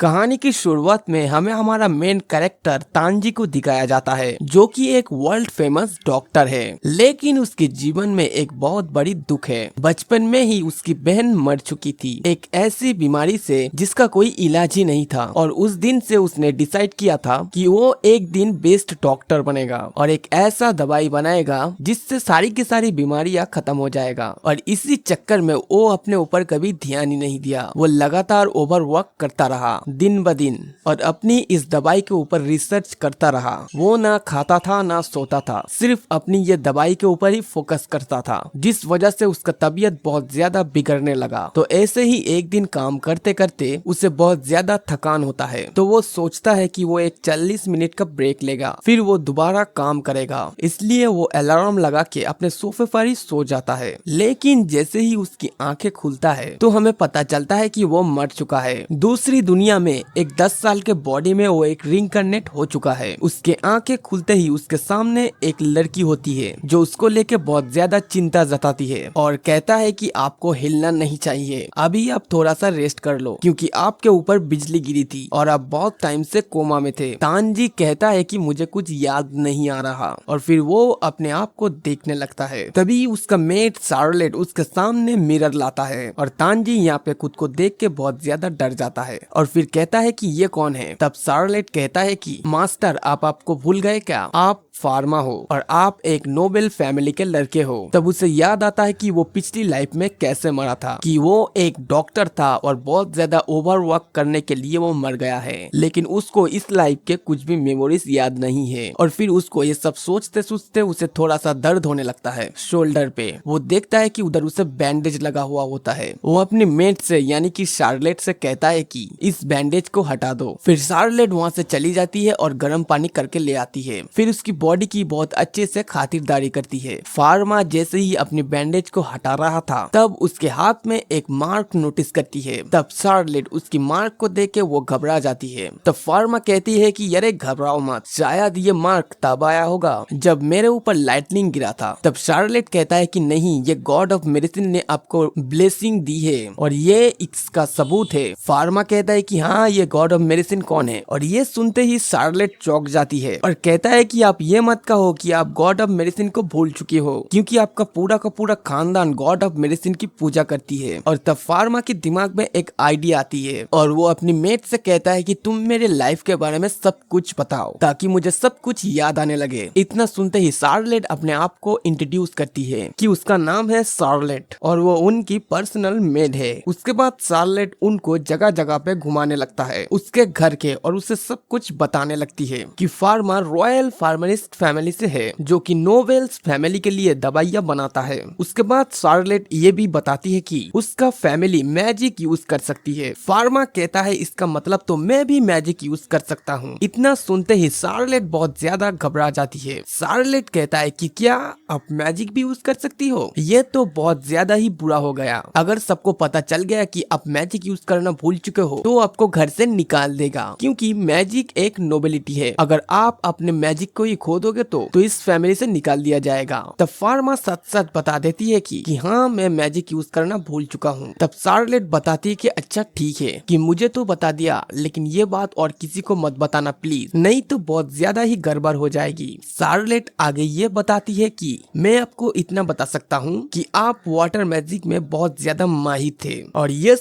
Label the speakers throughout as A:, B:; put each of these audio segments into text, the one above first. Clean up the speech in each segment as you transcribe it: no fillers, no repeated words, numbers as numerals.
A: कहानी की शुरुआत में हमें हमारा मेन कैरेक्टर तांजी को दिखाया जाता है, जो कि एक वर्ल्ड फेमस डॉक्टर है। लेकिन उसके जीवन में एक बहुत बड़ी दुख है। बचपन में ही उसकी बहन मर चुकी थी, एक ऐसी बीमारी से जिसका कोई इलाज ही नहीं था। और उस दिन से उसने डिसाइड किया था कि वो एक दिन बेस्ट डॉक्टर बनेगा और एक ऐसा दवाई बनाएगा जिससे सारी की सारी बीमारियां खत्म हो जाएगा। और इसी चक्कर में वो अपने ऊपर कभी ध्यान ही नहीं दिया। वो लगातार ओवरवर्क करता रहा दिन ब दिन और अपनी इस दवाई के ऊपर रिसर्च करता रहा। वो ना खाता था ना सोता था, सिर्फ अपनी ये दवाई के ऊपर ही फोकस करता था, जिस वजह से उसका तबीयत बहुत ज्यादा बिगड़ने लगा। तो ऐसे ही एक दिन काम करते करते उसे बहुत ज्यादा थकान होता है। तो वो सोचता है कि वो एक 40 मिनट का ब्रेक लेगा, फिर वो दोबारा काम करेगा। इसलिए वो अलार्म लगा के अपने सोफे पर ही सो जाता है। लेकिन जैसे ही उसकी आंखें खुलता है तो हमें पता चलता है कि वो मर चुका है। दूसरी दुनिया में एक 10 साल के बॉडी में वो एक रिंकरनेट हो चुका है। उसके आंखें खुलते ही उसके सामने एक लड़की होती है जो उसको लेके बहुत ज्यादा चिंता जताती है और कहता है कि आपको हिलना नहीं चाहिए, अभी आप थोड़ा सा रेस्ट कर लो क्योंकि आपके ऊपर बिजली गिरी थी और आप बहुत टाइम से कोमा में थे। तांजी कहता है कि मुझे कुछ याद नहीं आ रहा और फिर वो अपने आप को देखने लगता है। तभी उसका मेट शार्लेट उसके सामने मिरर लाता है और तांजी यहाँ पे खुद को देख के बहुत ज्यादा डर जाता है और फिर कहता है कि ये कौन है। तब शार्लेट कहता है कि मास्टर, आप आपको भूल गए क्या? आप फार्मा हो और आप एक नोबेल फैमिली के लड़के हो। तब उसे याद आता है कि वो पिछली लाइफ में कैसे मरा था, कि वो एक डॉक्टर था और बहुत ज्यादा ओवरवर्क करने के लिए वो मर गया है। लेकिन उसको इस लाइफ के कुछ भी मेमोरीज याद नहीं है। और फिर उसको ये सब सोचते सोचते उसे थोड़ा सा दर्द होने लगता है शोल्डर पे। वो देखता है कि उधर उसे बैंडेज लगा हुआ होता है। वो अपनी मेट से यानी कि शार्लेट से कहता है कि इस बैंडेज को हटा दो। फिर शार्लेट वहाँ से चली जाती है और गर्म पानी करके ले आती है। फिर उसकी बॉडी की बहुत अच्छे से खातिरदारी करती है। फार्मा जैसे ही अपनी बैंडेज को हटा रहा था तब उसके हाथ में एक मार्क नोटिस करती है। तब शार्लेट उसकी मार्क को देख के वो घबरा जाती है। तब फार्मा कहती है कि अरे घबराओ मत, शायद ये मार्क तब आया होगा जब मेरे ऊपर लाइटनिंग गिरा था। तब शार्लेट कहता है कि नहीं, ये गॉड ऑफ मेडिसिन ने आपको ब्लेसिंग दी है और ये इसका सबूत है। फार्मा कहता है कि हाँ, ये गॉड ऑफ मेडिसिन कौन है? और ये सुनते ही शार्लेट चौंक जाती है और कहता है कि आप ये मत कहो कि आप गॉड ऑफ मेडिसिन को भूल चुके हो, क्योंकि आपका पूरा का पूरा खानदान गॉड ऑफ मेडिसिन की पूजा करती है। और तब फार्मा के दिमाग में एक आइडिया आती है और वो अपनी मेट से कहता है कि तुम मेरे लाइफ के बारे में सब कुछ बताओ ताकि मुझे सब कुछ याद आने लगे। इतना सुनते ही शार्लेट अपने आप को इंट्रोड्यूस करती है कि उसका नाम है शार्लेट और वो उनकी पर्सनल मेड है। उसके बाद शार्लेट उनको जगह जगह पे घुमाने लगता है उसके घर के और उसे सब कुछ बताने लगती है कि फार्मा रॉयल फार्मासिस्ट फैमिली से है जो कि नोबेल्स फैमिली के लिए दवाइयां बनाता है। उसके बाद शार्लेट ये भी बताती है कि उसका फैमिली मैजिक यूज कर सकती है। फार्मा कहता है इसका मतलब तो मैं भी मैजिक यूज कर सकता हूँ। इतना सुनते ही शार्लेट बहुत ज्यादा घबरा जाती है। शार्लेट कहता है कि क्या आप मैजिक भी यूज कर सकती हो? ये तो बहुत ज्यादा ही बुरा हो गया। अगर सबको पता चल गया कि आप मैजिक यूज करना भूल चुके हो तो आपको घर से निकाल देगा, क्योंकि मैजिक एक नोबिलिटी है। अगर आप अपने मैजिक को ही खो दोगे तो इस फैमिली से निकाल दिया जाएगा। तब फार्मा सच सच बता देती है कि हाँ, मैं मैजिक यूज करना भूल चुका हूँ। तब शार्लेट बताती है कि अच्छा ठीक है कि मुझे तो बता दिया, लेकिन ये बात और किसी को मत बताना प्लीज, नहीं तो बहुत ज्यादा ही गड़बड़ हो जाएगी। शार्लेट आगे ये बताती है कि मैं आपको इतना बता सकता हूँ कि आप वाटर मैजिक में बहुत ज्यादा माहिर थे। और ये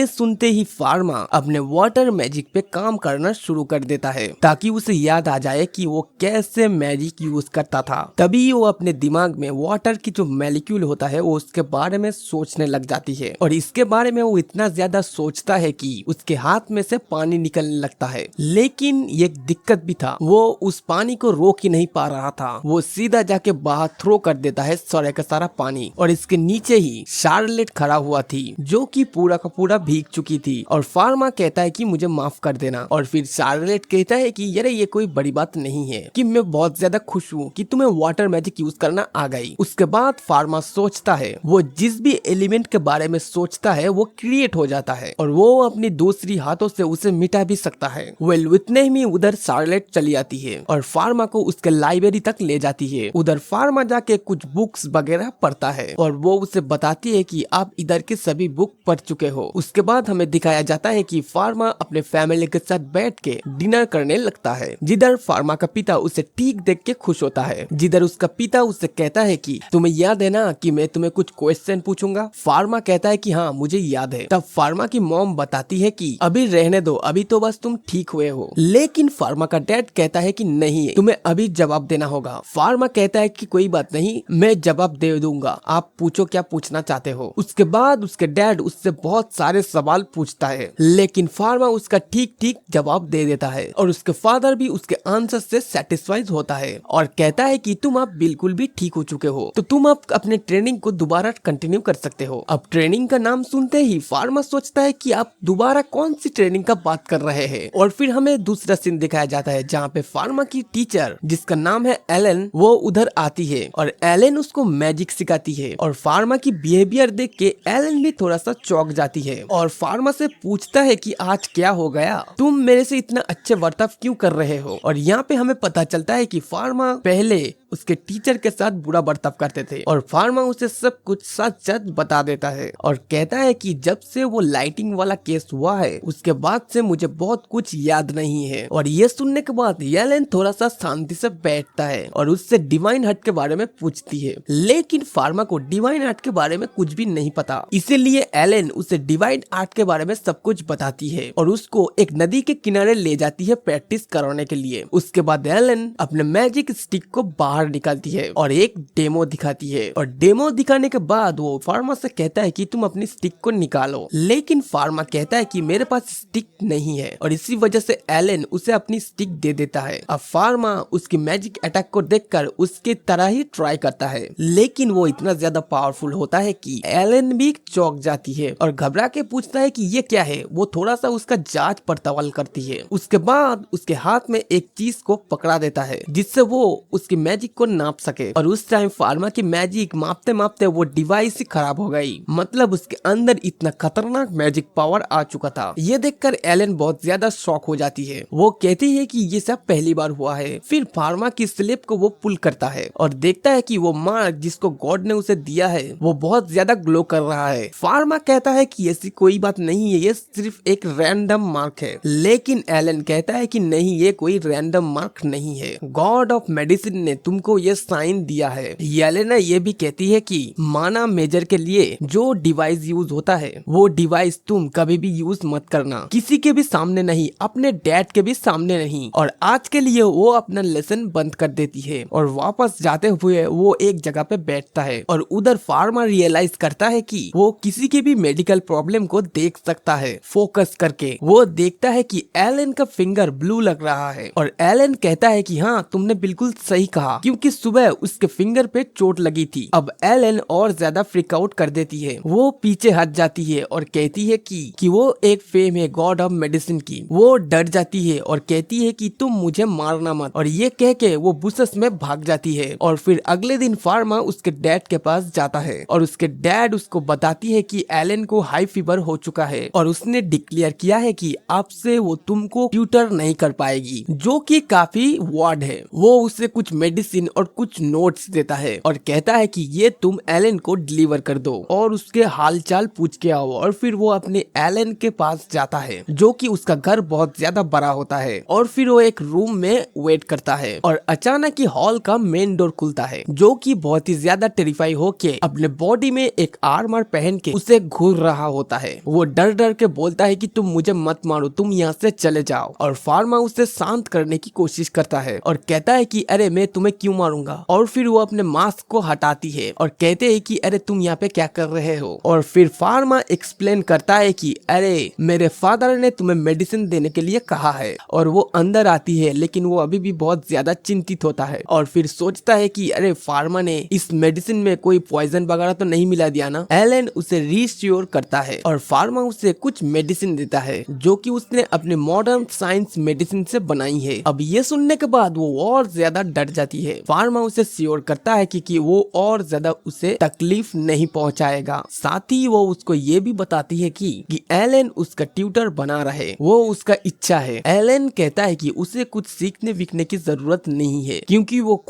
A: सुनते ही फार्मा अपने वाटर मैजिक पे काम करना शुरू कर देता है ताकि उसे याद आ जाए कि वो कैसे मैजिक यूज करता था। तभी वो अपने दिमाग में वाटर की जो मॉलिक्यूल होता है वो उसके बारे में सोचने लग जाती है और इसके बारे में वो इतना ज्यादा सोचता है कि उसके हाथ में से पानी निकलने लगता है। लेकिन एक दिक्कत भी था, वो उस पानी को रोक ही नहीं पा रहा था। वो सीधा जाके बाहर थ्रो कर देता है सारे का सारा पानी और इसके नीचे ही शार्लेट खड़ा हुआ थी जो कि पूरा का पूरा भीग चुकी थी। और फार्मा कहता है कि मुझे माफ कर देना और फिर शार्लेट कहता है कि यार ये कोई बड़ी बात नहीं है, कि मैं बहुत ज्यादा खुश हूँ कि तुम्हें वाटर मैजिक यूज करना आ गई। उसके बाद फार्मा सोचता है वो जिस भी एलिमेंट के बारे में सोचता है वो क्रिएट हो जाता है और वो अपनी दूसरी हाथों से उसे मिटा भी सकता है। वेल उतने में उधर शार्लेट चली आती है और फार्मा को उसके लाइब्रेरी तक ले जाती है। उधर फार्मा जाके कुछ बुक्स वगैरह पढ़ता है और वो उसे बताती है कि आप इधर के सभी बुक पढ़ चुके हो। उसके बाद हमें दिखाया जाता है कि फार्मा अपने फैमिली के साथ बैठ के डिनर करने लगता है, जिधर फार्मा का पिता उसे ठीक देख के खुश होता है, जिधर उसका पिता उससे कहता है कि तुम्हें याद है ना कि मैं तुम्हें कुछ क्वेश्चन पूछूंगा। फार्मा कहता है कि हाँ मुझे याद है। तब फार्मा की मॉम बताती है कि अभी रहने दो, अभी तो बस तुम ठीक हुए हो। लेकिन फार्मा का डैड कहता है कि नहीं, तुम्हें अभी जवाब देना होगा। फार्मा कहता है कि कोई बात नहीं, मैं जवाब दे दूंगा, आप पूछो क्या पूछना चाहते हो। उसके बाद उसके डैड उससे बहुत सारे सवाल पूछता है, लेकिन फार्मा उसका ठीक ठीक जवाब दे देता है और उसके फादर भी उसके आंसर से सेटिस्फाइड होता है और कहता है कि तुम अब बिल्कुल भी ठीक हो चुके हो, तो तुम अब अपने ट्रेनिंग को दोबारा कंटिन्यू कर सकते हो। अब ट्रेनिंग का नाम सुनते ही फार्मा सोचता है कि आप दोबारा कौन सी ट्रेनिंग का बात कर रहे हैं। और फिर हमें दूसरा सीन दिखाया जाता है जहाँ पे फार्मा की टीचर जिसका नाम है एलन, वो उधर आती है और एलन उसको मैजिक सिखाती है और फार्मा की बिहेवियर देख के एलन भी थोड़ा सा चौंक जाती है और फार्मा से पूछता है कि आज क्या हो गया, तुम मेरे से इतना अच्छे बर्ताव क्यों कर रहे हो। और यहाँ पे हमें पता चलता है कि फार्मा पहले उसके टीचर के साथ बुरा बर्ताव करते थे और फार्मा उसे सब कुछ सच सच बता देता है और कहता है कि जब से वो लाइटिंग वाला केस हुआ है उसके बाद से मुझे बहुत कुछ याद नहीं है। और ये सुनने के बाद एलन थोड़ा सा शांति से बैठता है और उससे डिवाइन हार्ट के बारे में पूछती है, लेकिन फार्मा को डिवाइन हार्ट के बारे में कुछ भी नहीं पता, इसीलिए एलन उसे डिवाइन आर्ट के बारे में सब कुछ बताती है और उसको एक नदी के किनारे ले जाती है प्रैक्टिस कराने के लिए। उसके बाद एलन अपने मैजिक स्टिक को बाहर निकालती है और एक डेमो दिखाती है और डेमो दिखाने के बाद वो फार्मा से कहता है कि तुम अपनी स्टिक को निकालो, लेकिन फार्मा कहता है कि मेरे पास स्टिक नहीं है और इसी वजह से एलन उसे अपनी स्टिक दे देता है। अब फार्मा उसकी मैजिक अटैक को देखकर उसके तरह ही ट्राई करता है, लेकिन वो इतना ज्यादा पावरफुल होता है कि एलन भी चौंक जाती है और घबरा के पूछता है कि ये क्या है। वो थोड़ा सा उसका जांच पड़ताल करती है, उसके बाद उसके हाथ में एक चीज को पकड़ा देता है जिससे वो उसकी मैजिक को नाप सके और उस टाइम फार्मा की मैजिक मापते मापते वो डिवाइस ही खराब हो गई, मतलब उसके अंदर इतना खतरनाक मैजिक पावर आ चुका था। ये देखकर एलन बहुत ज्यादा शॉक हो जाती है, वो कहती है कि ये सब पहली बार हुआ है। फिर फार्मा की स्लिप को वो पुल करता है और देखता है कि वो मार्क जिसको गॉड ने उसे दिया है वो बहुत ज्यादा ग्लो कर रहा है। फार्मा कहता है कि ऐसी कोई बात नहीं है, ये सिर्फ एक रैंडम मार्क है, लेकिन एलन कहता है कि नहीं, ये कोई रैंडम मार्क नहीं है, गॉड ऑफ मेडिसिन ने तुमको ये साइन दिया है। येलेना ये भी कहती है कि माना मेजर के लिए जो डिवाइस यूज होता है वो डिवाइस तुम कभी भी यूज मत करना, किसी के भी सामने नहीं, अपने डैड के भी सामने नहीं। और आज के लिए वो अपना लेसन बंद कर देती है और वापस जाते हुए वो एक जगह पे बैठता है और उधर फार्मा रियलाइज करता है कि वो किसी के भी मेडिकल प्रॉब्लम को देख सकता है। फोकस करके वो देखता है कि एलन का फिंगर ब्लू लग रहा है और एलन कहता है कि हाँ तुमने बिल्कुल सही कहा, क्योंकि सुबह उसके फिंगर पे चोट लगी थी। अब एलन और ज्यादा फ्रीक आउट कर देती है, वो पीछे हट जाती है और कहती है कि वो एक फेम है गॉड ऑफ मेडिसिन की। वो डर जाती है और कहती है कि तुम मुझे मारना मत, और ये कह के वो बुशेस में भाग जाती है। और फिर अगले दिन फार्मा उसके डैड के पास जाता है और उसके डैड उसको बताती है कि एलन को हाई फीवर हो चुका है और उसने डिक्लेयर किया है कि अब से वो तुमको ट्यूटर नहीं कर पाएगी, जो कि काफी वार्ड है। वो उसे कुछ मेडिसिन और कुछ नोट्स देता है और कहता है कि ये तुम एलन को डिलीवर कर दो और उसके हालचाल पूछ के आओ। और फिर वो अपने एलन के पास जाता है, जो कि उसका घर बहुत ज्यादा बड़ा होता है, और फिर वो एक रूम में वेट करता है और अचानक ही हॉल का मेन डोर खुलता है, जो कि बहुत ही ज्यादा टेरिफाई होके अपने बॉडी में एक आर्मर पहन के उसे घूर रहा होता है। वो डर डर के बोलता है कि तुम मुझे मत मारो, तुम यहाँ से चले जाओ। और फार्मा उसे शांत करने की कोशिश करता है और कहता है कि अरे मैं तुम्हें क्यों मारूंगा। और फिर वो अपने मास्क को हटाती है और कहते हैं कि अरे तुम यहाँ पे क्या कर रहे हो। और फिर फार्मा एक्सप्लेन करता है कि अरे मेरे फादर ने तुम्हें मेडिसिन देने के लिए कहा है। और वो अंदर आती है, लेकिन वो अभी भी बहुत ज्यादा चिंतित होता है और फिर सोचता है कि अरे फार्मा ने इस मेडिसिन में कोई पॉइजन वगैरह तो नहीं मिला दिया ना। एलन उसे रीश्योर करता है और फार्मा उसे कुछ मेडिसिन देता है जो कि उसने अपने मॉडर्न साइंस मेडिसिन से बनाई है। अब ये सुनने के बाद वो और ज्यादा डर जाती है है। फार्मा उसे श्योर करता है कि वो और ज्यादा उसे तकलीफ नहीं पहुंचाएगा। साथ ही वो उसको ये भी बताती है कि एलन उसका ट्यूटर बना रहे, वो उसका इच्छा है। एलन कहता है कि उसे कुछ सीखने विखने की जरूरत नहीं है क्योंकि वो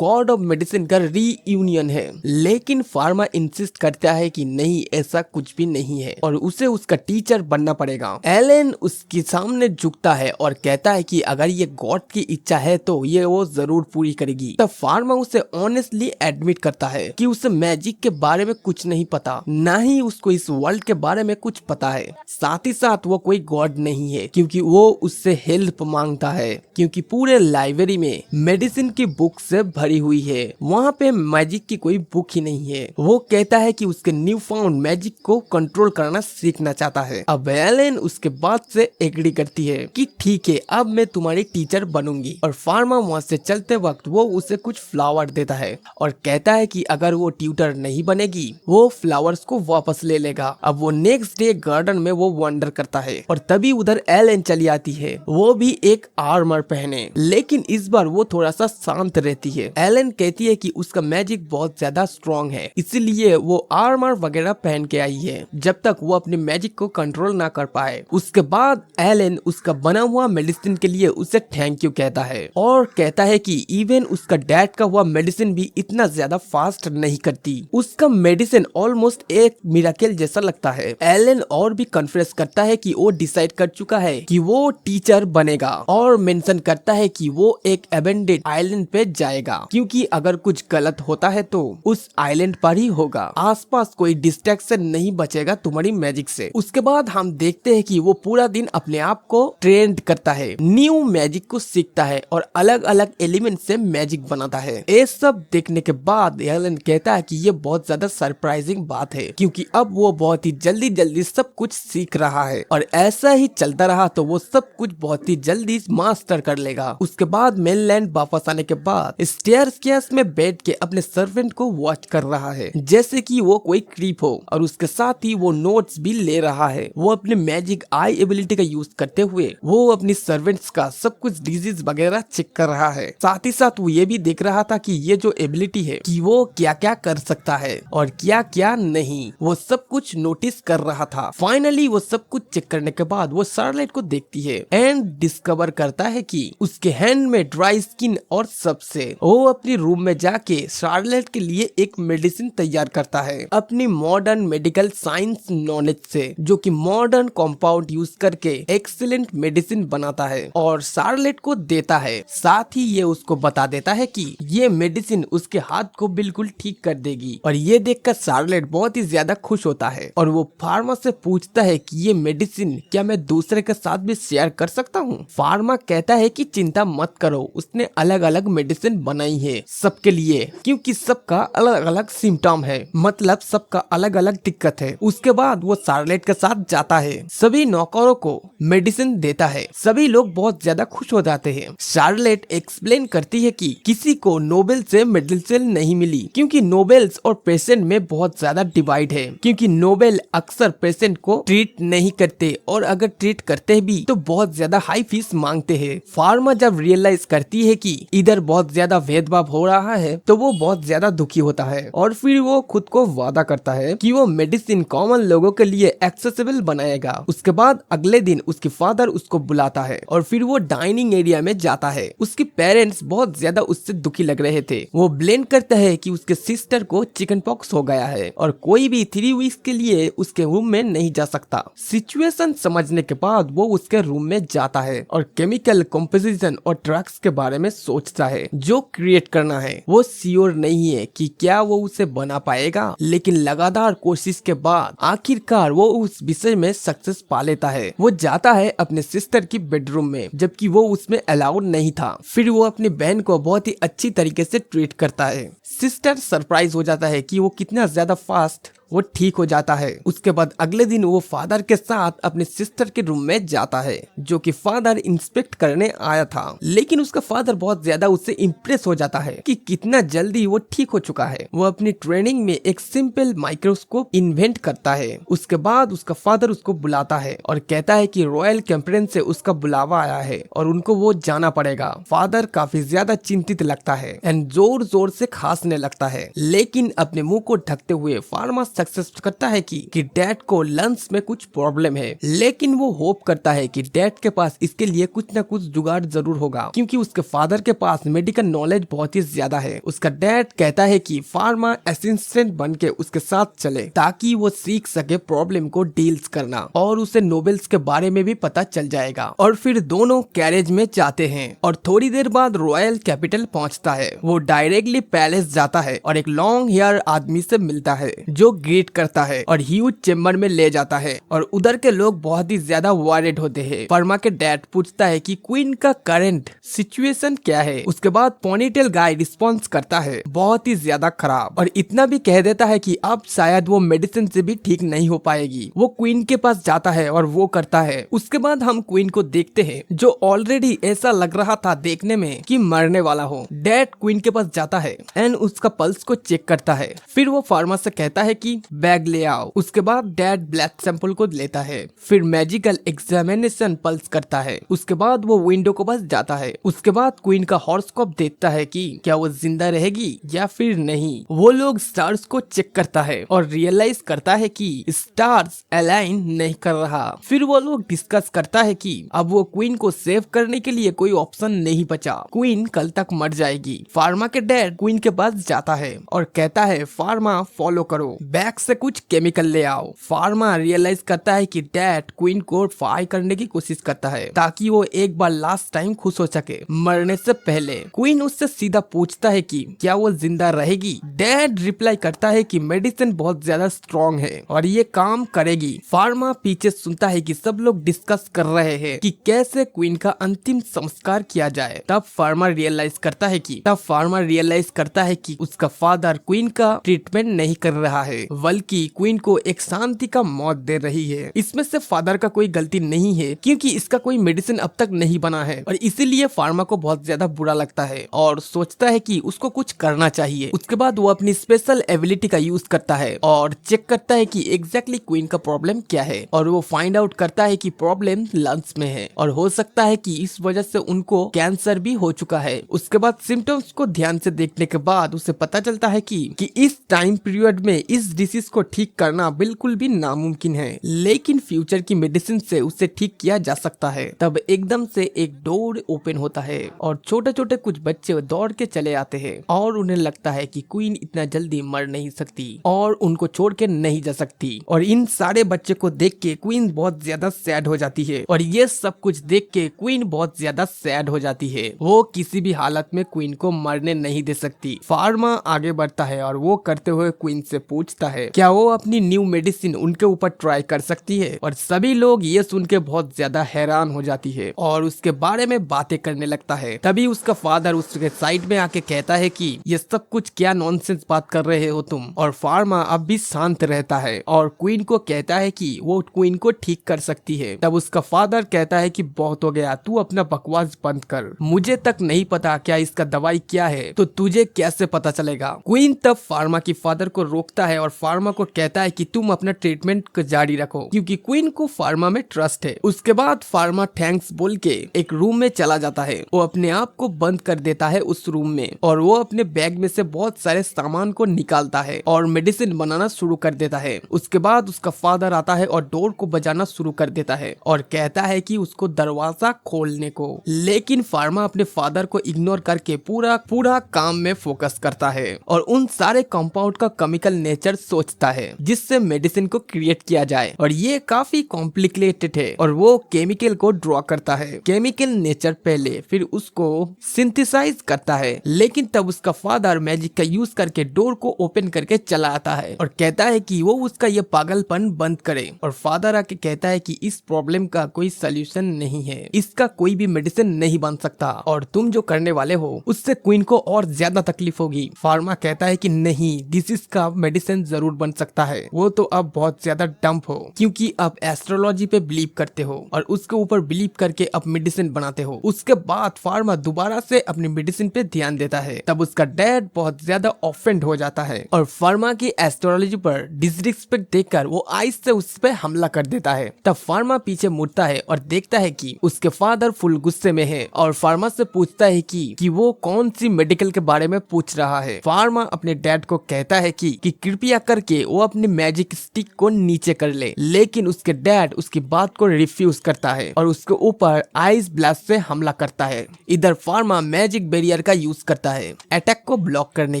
A: गॉड ऑफ मेडिसिन का रीयूनियन है। लेकिन फार्मा इंसिस्ट करता है कि नहीं, ऐसा कुछ भी नहीं है और उसे उसका टीचर बनना पड़ेगा। एलन उसके सामने झुकता है और कहता है कि अगर ये गॉड की इच्छा है तो ये वो जरूर पूरी करेगी। तब फार्मा उसे ऑनेस्टली एडमिट करता है कि उसे मैजिक के बारे में कुछ नहीं पता, ना ही उसको इस वर्ल्ड के बारे में कुछ पता है। साथ ही साथ वो कोई गॉड नहीं है क्योंकि वो उससे हेल्प मांगता है क्योंकि पूरे लाइब्रेरी में मेडिसिन की बुक से भरी हुई है, वहाँ पे मैजिक की कोई बुक ही नहीं है। वो कहता है कि उसके न्यू फाउंड मैजिक को कंट्रोल करना सीखना चाहता है। अब एलन उसके बात से एग्री करती है कि ठीक है, अब मैं तुम्हारी टीचर बनूंगी। और फार्मा वहाँ से चलते वक्त वो उसे कुछ फ्लावर देता है और कहता है कि अगर वो ट्यूटर नहीं बनेगी वो फ्लावर्स को वापस ले लेगा। अब वो नेक्स्ट डे गार्डन में वो वंडर करता है और तभी उधर एलन चली आती है, वो भी एक आर्मर पहने, लेकिन इस बार वो थोड़ा सा शांत रहती है। एलन कहती है कि उसका मैजिक बहुत ज्यादा स्ट्रॉन्ग है, इसीलिए वो आर्मर वगैरह पहन के आई है जब तक वो अपने मैजिक को कंट्रोल ना कर पाए। उसके बाद एलन उसका बना हुआ मेडिसिन के लिए उसे थैंक यू कहता है और कहता है कि इवन उसका डैड का हुआ मेडिसिन भी इतना ज्यादा फास्ट नहीं करती, उसका मेडिसिन ऑलमोस्ट एक मिराकल जैसा लगता है। एलन और भी कन्फेस करता है कि वो डिसाइड कर चुका है कि वो टीचर बनेगा और मेंशन करता है कि वो एक अबेंडेड आइलैंड पे जाएगा क्योंकि अगर कुछ गलत होता है तो उस आइलैंड पर ही होगा, आसपास कोई डिस्ट्रैक्शन नहीं बचेगा तुम्हारी मैजिक से। उसके बाद हम देखते हैं कि वो पूरा दिन अपने आप को ट्रेंड करता है, न्यू मैजिक को सीखता है और अलग अलग एलिमेंट से मैजिक बनाता है। ये सब देखने के बाद एलन कहता है कि ये बहुत ज्यादा सरप्राइजिंग बात है क्योंकि अब वो बहुत ही जल्दी सब कुछ सीख रहा है और ऐसा ही चलता रहा तो वो सब कुछ बहुत ही जल्दी मास्टर कर लेगा। उसके बाद मेनलैंड वापस आने के बाद स्टेयरकेस में बैठ के अपने सर्वेंट को वॉच कर रहा है जैसे कि वो कोई क्रीप हो और उसके साथ ही वो नोट्स भी ले रहा है। वो अपने मैजिक आई एबिलिटी का यूज करते हुए वो अपनी सर्वेंट्स का सब कुछ डिजीज वगैरह चेक कर रहा है। साथ ही साथ वो ये भी देख रहा था कि ये जो एबिलिटी है कि वो क्या क्या कर सकता है और क्या क्या नहीं, वो सब कुछ नोटिस कर रहा था। फाइनली वो सब कुछ चेक करने के बाद वो शार्लेट को देखती है एंड डिस्कवर करता है कि उसके हैंड में ड्राई स्किन और सबसे वो अपनी रूम में जाके शार्लेट के लिए एक मेडिसिन तैयार करता है अपनी मॉडर्न मेडिकल साइंस नॉलेज से, जो कि मॉडर्न कंपाउंड यूज करके एक्सीलेंट मेडिसिन बनाता है और शार्लेट को देता है। साथ ही ये उसको बता देता है कि ये मेडिसिन उसके हाथ को बिल्कुल ठीक कर देगी और ये देखकर शार्लेट बहुत ही ज्यादा खुश होता है और वो फार्मा से पूछता है कि ये मेडिसिन क्या मैं दूसरे के साथ भी शेयर कर सकता हूँ। फार्मा कहता है कि चिंता मत करो, उसने अलग अलग मेडिसिन बनाई है सबके लिए क्योंकि सबका अलग अलग सिम्टम है, मतलब सबका अलग अलग दिक्कत है। उसके बाद वो शार्लेट के साथ जाता है, सभी नौकरों को मेडिसिन देता है, सभी लोग बहुत ज्यादा खुश हो जाते हैं। शार्लेट एक्सप्लेन करती है कि किसी को नोबेल से मेडिसिन नहीं मिली क्योंकि नोबेल्स और पेशेंट में बहुत ज्यादा डिवाइड है, क्योंकि नोबेल अक्सर पेशेंट को ट्रीट नहीं करते और अगर ट्रीट करते भी तो बहुत ज्यादा हाई फीस मांगते हैं। फार्मा जब रियलाइज करती है कि इधर बहुत ज्यादा भेदभाव हो रहा है तो वो बहुत ज्यादा दुखी होता है और फिर वो खुद को वादा करता है कि वो मेडिसिन कॉमन लोगों के लिए एक्सेसिबल बनाएगा। उसके बाद अगले दिन उसके फादर उसको बुलाता है और फिर वो डाइनिंग एरिया में जाता है। उसके पेरेंट्स बहुत ज्यादा उससे दुखी लग रहे थे। वो ब्लेम करता है कि उसके सिस्टर को चिकन पॉक्स हो गया है और कोई भी 3 वीक्स के लिए उसके रूम में नहीं जा सकता। सिचुएशन समझने के बाद वो उसके रूम में जाता है और केमिकल कंपोजिशन और ड्रग्स के बारे में सोचता है जो क्रिएट करना है। वो श्योर नहीं है कि क्या वो उसे बना पाएगा, लेकिन लगातार कोशिश के बाद आखिरकार वो उस विषय में सक्सेस पा लेता है। वो जाता है अपने सिस्टर की बेडरूम में जबकि वो उसमें अलाउड नहीं था। फिर वो अपनी बहन को बहुत ही अच्छी तरीके से ट्रीट करता है। सिस्टर सरप्राइज हो जाता है कि वो कितना ज्यादा फास्ट वो ठीक हो जाता है। उसके बाद अगले दिन वो फादर के साथ अपने सिस्टर के रूम में जाता है, जो कि फादर इंस्पेक्ट करने आया था। लेकिन उसका फादर बहुत ज्यादा उससे इम्प्रेस हो जाता है कि कितना जल्दी वो ठीक हो चुका है। वो अपनी ट्रेनिंग में एक सिंपल माइक्रोस्कोप इन्वेंट करता है। उसके बाद उसका फादर उसको बुलाता है और कहता है कि रॉयल कैंपरेंस से उसका बुलावा आया है और उनको वो जाना पड़ेगा। फादर काफी ज्यादा चिंतित लगता है एंड जोर जोर से खांसने लगता है, लेकिन अपने मुंह को ढकते हुए फार्मा सक्सेस करता है कि डैड को लंग्स में कुछ प्रॉब्लम है। लेकिन वो होप करता है कि डैड के पास इसके लिए कुछ न कुछ जुगाड़ जरूर होगा, क्योंकि उसके फादर के पास मेडिकल नॉलेज बहुत ही ज्यादा है। उसका डैड कहता है कि फार्मा असिस्टेंट बन के उसके साथ चले ताकि वो सीख सके प्रॉब्लम को डील्स करना, और उसे नोबेल्स के बारे में भी पता चल जाएगा। और फिर दोनों कैरेज में जाते हैं और थोड़ी देर बाद रॉयल कैपिटल पहुंचता है। वो डायरेक्टली पैलेस जाता है और एक लॉन्ग हेयर आदमी से मिलता है जो ग्रीट करता है और ह्यूज चेम्बर में ले जाता है। और उधर के लोग बहुत ही ज्यादा वॉरिड होते हैं। फार्मा के डैड पूछता है कि क्वीन का करंट सिचुएशन क्या है। उसके बाद पोनीटेल गाय रिस्पॉन्स करता है बहुत ही ज्यादा खराब, और इतना भी कह देता है कि अब शायद वो मेडिसिन से भी ठीक नहीं हो पाएगी। वो क्वीन के पास जाता है और वो करता है। उसके बाद हम क्वीन को देखते हैं जो ऑलरेडी ऐसा लग रहा था देखने में कि मरने वाला हो। डैड क्वीन के पास जाता है एंड उसका पल्स को चेक करता है। फिर वो फार्मा से कहता है कि बैग ले आओ। उसके बाद डैड ब्लड सैंपल को लेता है, फिर मैजिकल एग्जामिनेशन पल्स करता है। उसके बाद वो विंडो के पास जाता है। उसके बाद क्वीन का हॉरोस्कोप देखता है कि क्या वो जिंदा रहेगी या फिर नहीं। वो लोग स्टार्स को चेक करता है और रियलाइज करता है कि स्टार्स अलाइन नहीं कर रहा। फिर वो लोग डिस्कस करता है कि अब वो क्वीन को सेव करने के लिए कोई ऑप्शन नहीं बचा, क्वीन कल तक मर जाएगी। फार्मा के डैड क्वीन के पास जाता है और कहता है फार्मा फॉलो करो, बैग से कुछ केमिकल ले आओ। फार्मा रियलाइज करता है कि डैड क्वीन को फायर करने की कोशिश करता है ताकि वो एक बार लास्ट टाइम खुश हो सके मरने से पहले। क्वीन उससे सीधा पूछता है कि क्या वो जिंदा रहेगी। डैड रिप्लाई करता है कि मेडिसिन बहुत ज्यादा स्ट्रॉन्ग है और ये काम करेगी। फार्मा पीछे सुनता है कि सब लोग डिस्कस कर रहे हैं कि कैसे क्वीन का अंतिम संस्कार किया जाए। तब फार्मा रियलाइज करता है कि उसका फादर क्वीन का ट्रीटमेंट नहीं कर रहा है, बल्कि क्वीन को एक शांति का मौत दे रही है। इसमें से फादर का कोई गलती नहीं है क्योंकि इसका कोई मेडिसिन अब तक नहीं बना है, और इसीलिए फार्मा को बहुत ज्यादा बुरा लगता है और सोचता है कि उसको कुछ करना चाहिए। उसके बाद वो अपनी स्पेशल एबिलिटी का यूज करता है और चेक करता है कि एग्जैक्टली क्वीन का प्रॉब्लम क्या है, और वो फाइंड आउट करता है कि प्रॉब्लम लंग्स में है और हो सकता है कि इस वजह से उनको कैंसर भी हो चुका है। उसके बाद सिम्टम्स को ध्यान से देखने के बाद उसे पता चलता है कि इस टाइम पीरियड में इस डिसीज को ठीक करना बिल्कुल भी नामुमकिन है, लेकिन फ्यूचर की मेडिसिन से उसे ठीक किया जा सकता है। तब एकदम से एक डोर ओपन होता है और छोटे छोटे कुछ बच्चे दौड़ के चले आते हैं और उन्हें लगता है कि क्वीन इतना जल्दी मर नहीं सकती और उनको छोड़ के नहीं जा सकती। और इन सारे बच्चे को देख के क्वीन बहुत ज्यादा सैड हो जाती है, और ये सब कुछ देख के क्वीन बहुत ज्यादा सैड हो जाती है। वो किसी भी हालत में क्वीन को मरने नहीं दे सकती। फार्मा आगे बढ़ता है और वो करते हुए क्वीन से पूछता है क्या वो अपनी न्यू मेडिसिन उनके ऊपर ट्राई कर सकती है, और सभी लोग ये सुन के बहुत ज्यादा हैरान हो जाती है और उसके बारे में बातें करने लगता है। तभी उसका फादर उसके साइड में आके कहता है कि ये सब कुछ क्या नॉनसेंस बात कर रहे हो तुम। और फार्मा अब भी शांत रहता है और क्वीन को कहता है कि वो क्वीन को ठीक कर सकती है। तब उसका फादर कहता है कि बहुत हो गया, तू अपना बकवास बंद कर, मुझे तक नहीं पता क्या इसका दवाई क्या है तो तुझे कैसे पता चलेगा। क्वीन तब फार्मा की फादर को रोकता है और फार्मा को कहता है कि तुम अपना ट्रीटमेंट को जारी रखो, क्योंकि क्वीन को फार्मा में ट्रस्ट है। उसके बाद फार्मा थैंक्स बोल के एक रूम में चला जाता है। वो अपने आप को बंद कर देता है उस रूम में और वो अपने बैग में से बहुत सारे सामान को निकालता है और मेडिसिन बनाना शुरू कर देता है। उसके बाद उसका फादर आता है और डोर को बजाना शुरू कर देता है और कहता है कि उसको दरवाजा खोलने को, लेकिन फार्मा अपने फादर को इग्नोर करके पूरा काम में फोकस करता है और उन सारे कंपाउंड का केमिकल नेचर सोचता है जिससे मेडिसिन को क्रिएट किया जाए, और ये काफी कॉम्प्लिकेटेड है। और वो केमिकल को ड्रॉ करता है, केमिकल नेचर पहले, फिर उसको सिंथेसाइज करता है। लेकिन तब उसका फादर मैजिक का यूज करके डोर को ओपन करके चला आता है और कहता है कि वो उसका ये पागलपन बंद करे। और फादर आके कहता है कि इस प्रॉब्लम का कोई सोल्यूशन नहीं है, इसका कोई भी मेडिसिन नहीं बन सकता, और तुम जो करने वाले हो उससे क्वीन को और ज्यादा तकलीफ होगी। फार्मा कहता है कि नहीं, डिसीज का मेडिसिन जरूर जरूर बन सकता है, वो तो अब बहुत ज्यादा डम्प हो, क्योंकि आप एस्ट्रोलॉजी पे बिलीव करते हो और उसके ऊपर बिलीव करके अब मेडिसिन बनाते हो। उसके बाद फार्मा दोबारा से अपनी मेडिसिन पे ध्यान देता है। तब उसका डैड बहुत ज्यादा ऑफेंड हो जाता है और फार्मा की एस्ट्रोलॉजी पर डिसरिस्पेक्ट देखकर वो आइस से उस पे हमला कर देता है। तब फार्मा पीछे मुड़ता है और देखता है कि उसके फादर फुल गुस्से में है और फार्मा से पूछता है कि वो कौन सी मेडिकल के बारे में पूछ रहा है। फार्मा अपने डैड को कहता है कि कृपया करके वो अपनी मैजिक स्टिक को नीचे कर ले, लेकिन उसके डैड उसकी बात को रिफ्यूज करता है और उसके ऊपर आइस ब्लास्ट से हमला करता है। इधर फार्मा मैजिक बैरियर का यूज करता है अटैक को ब्लॉक करने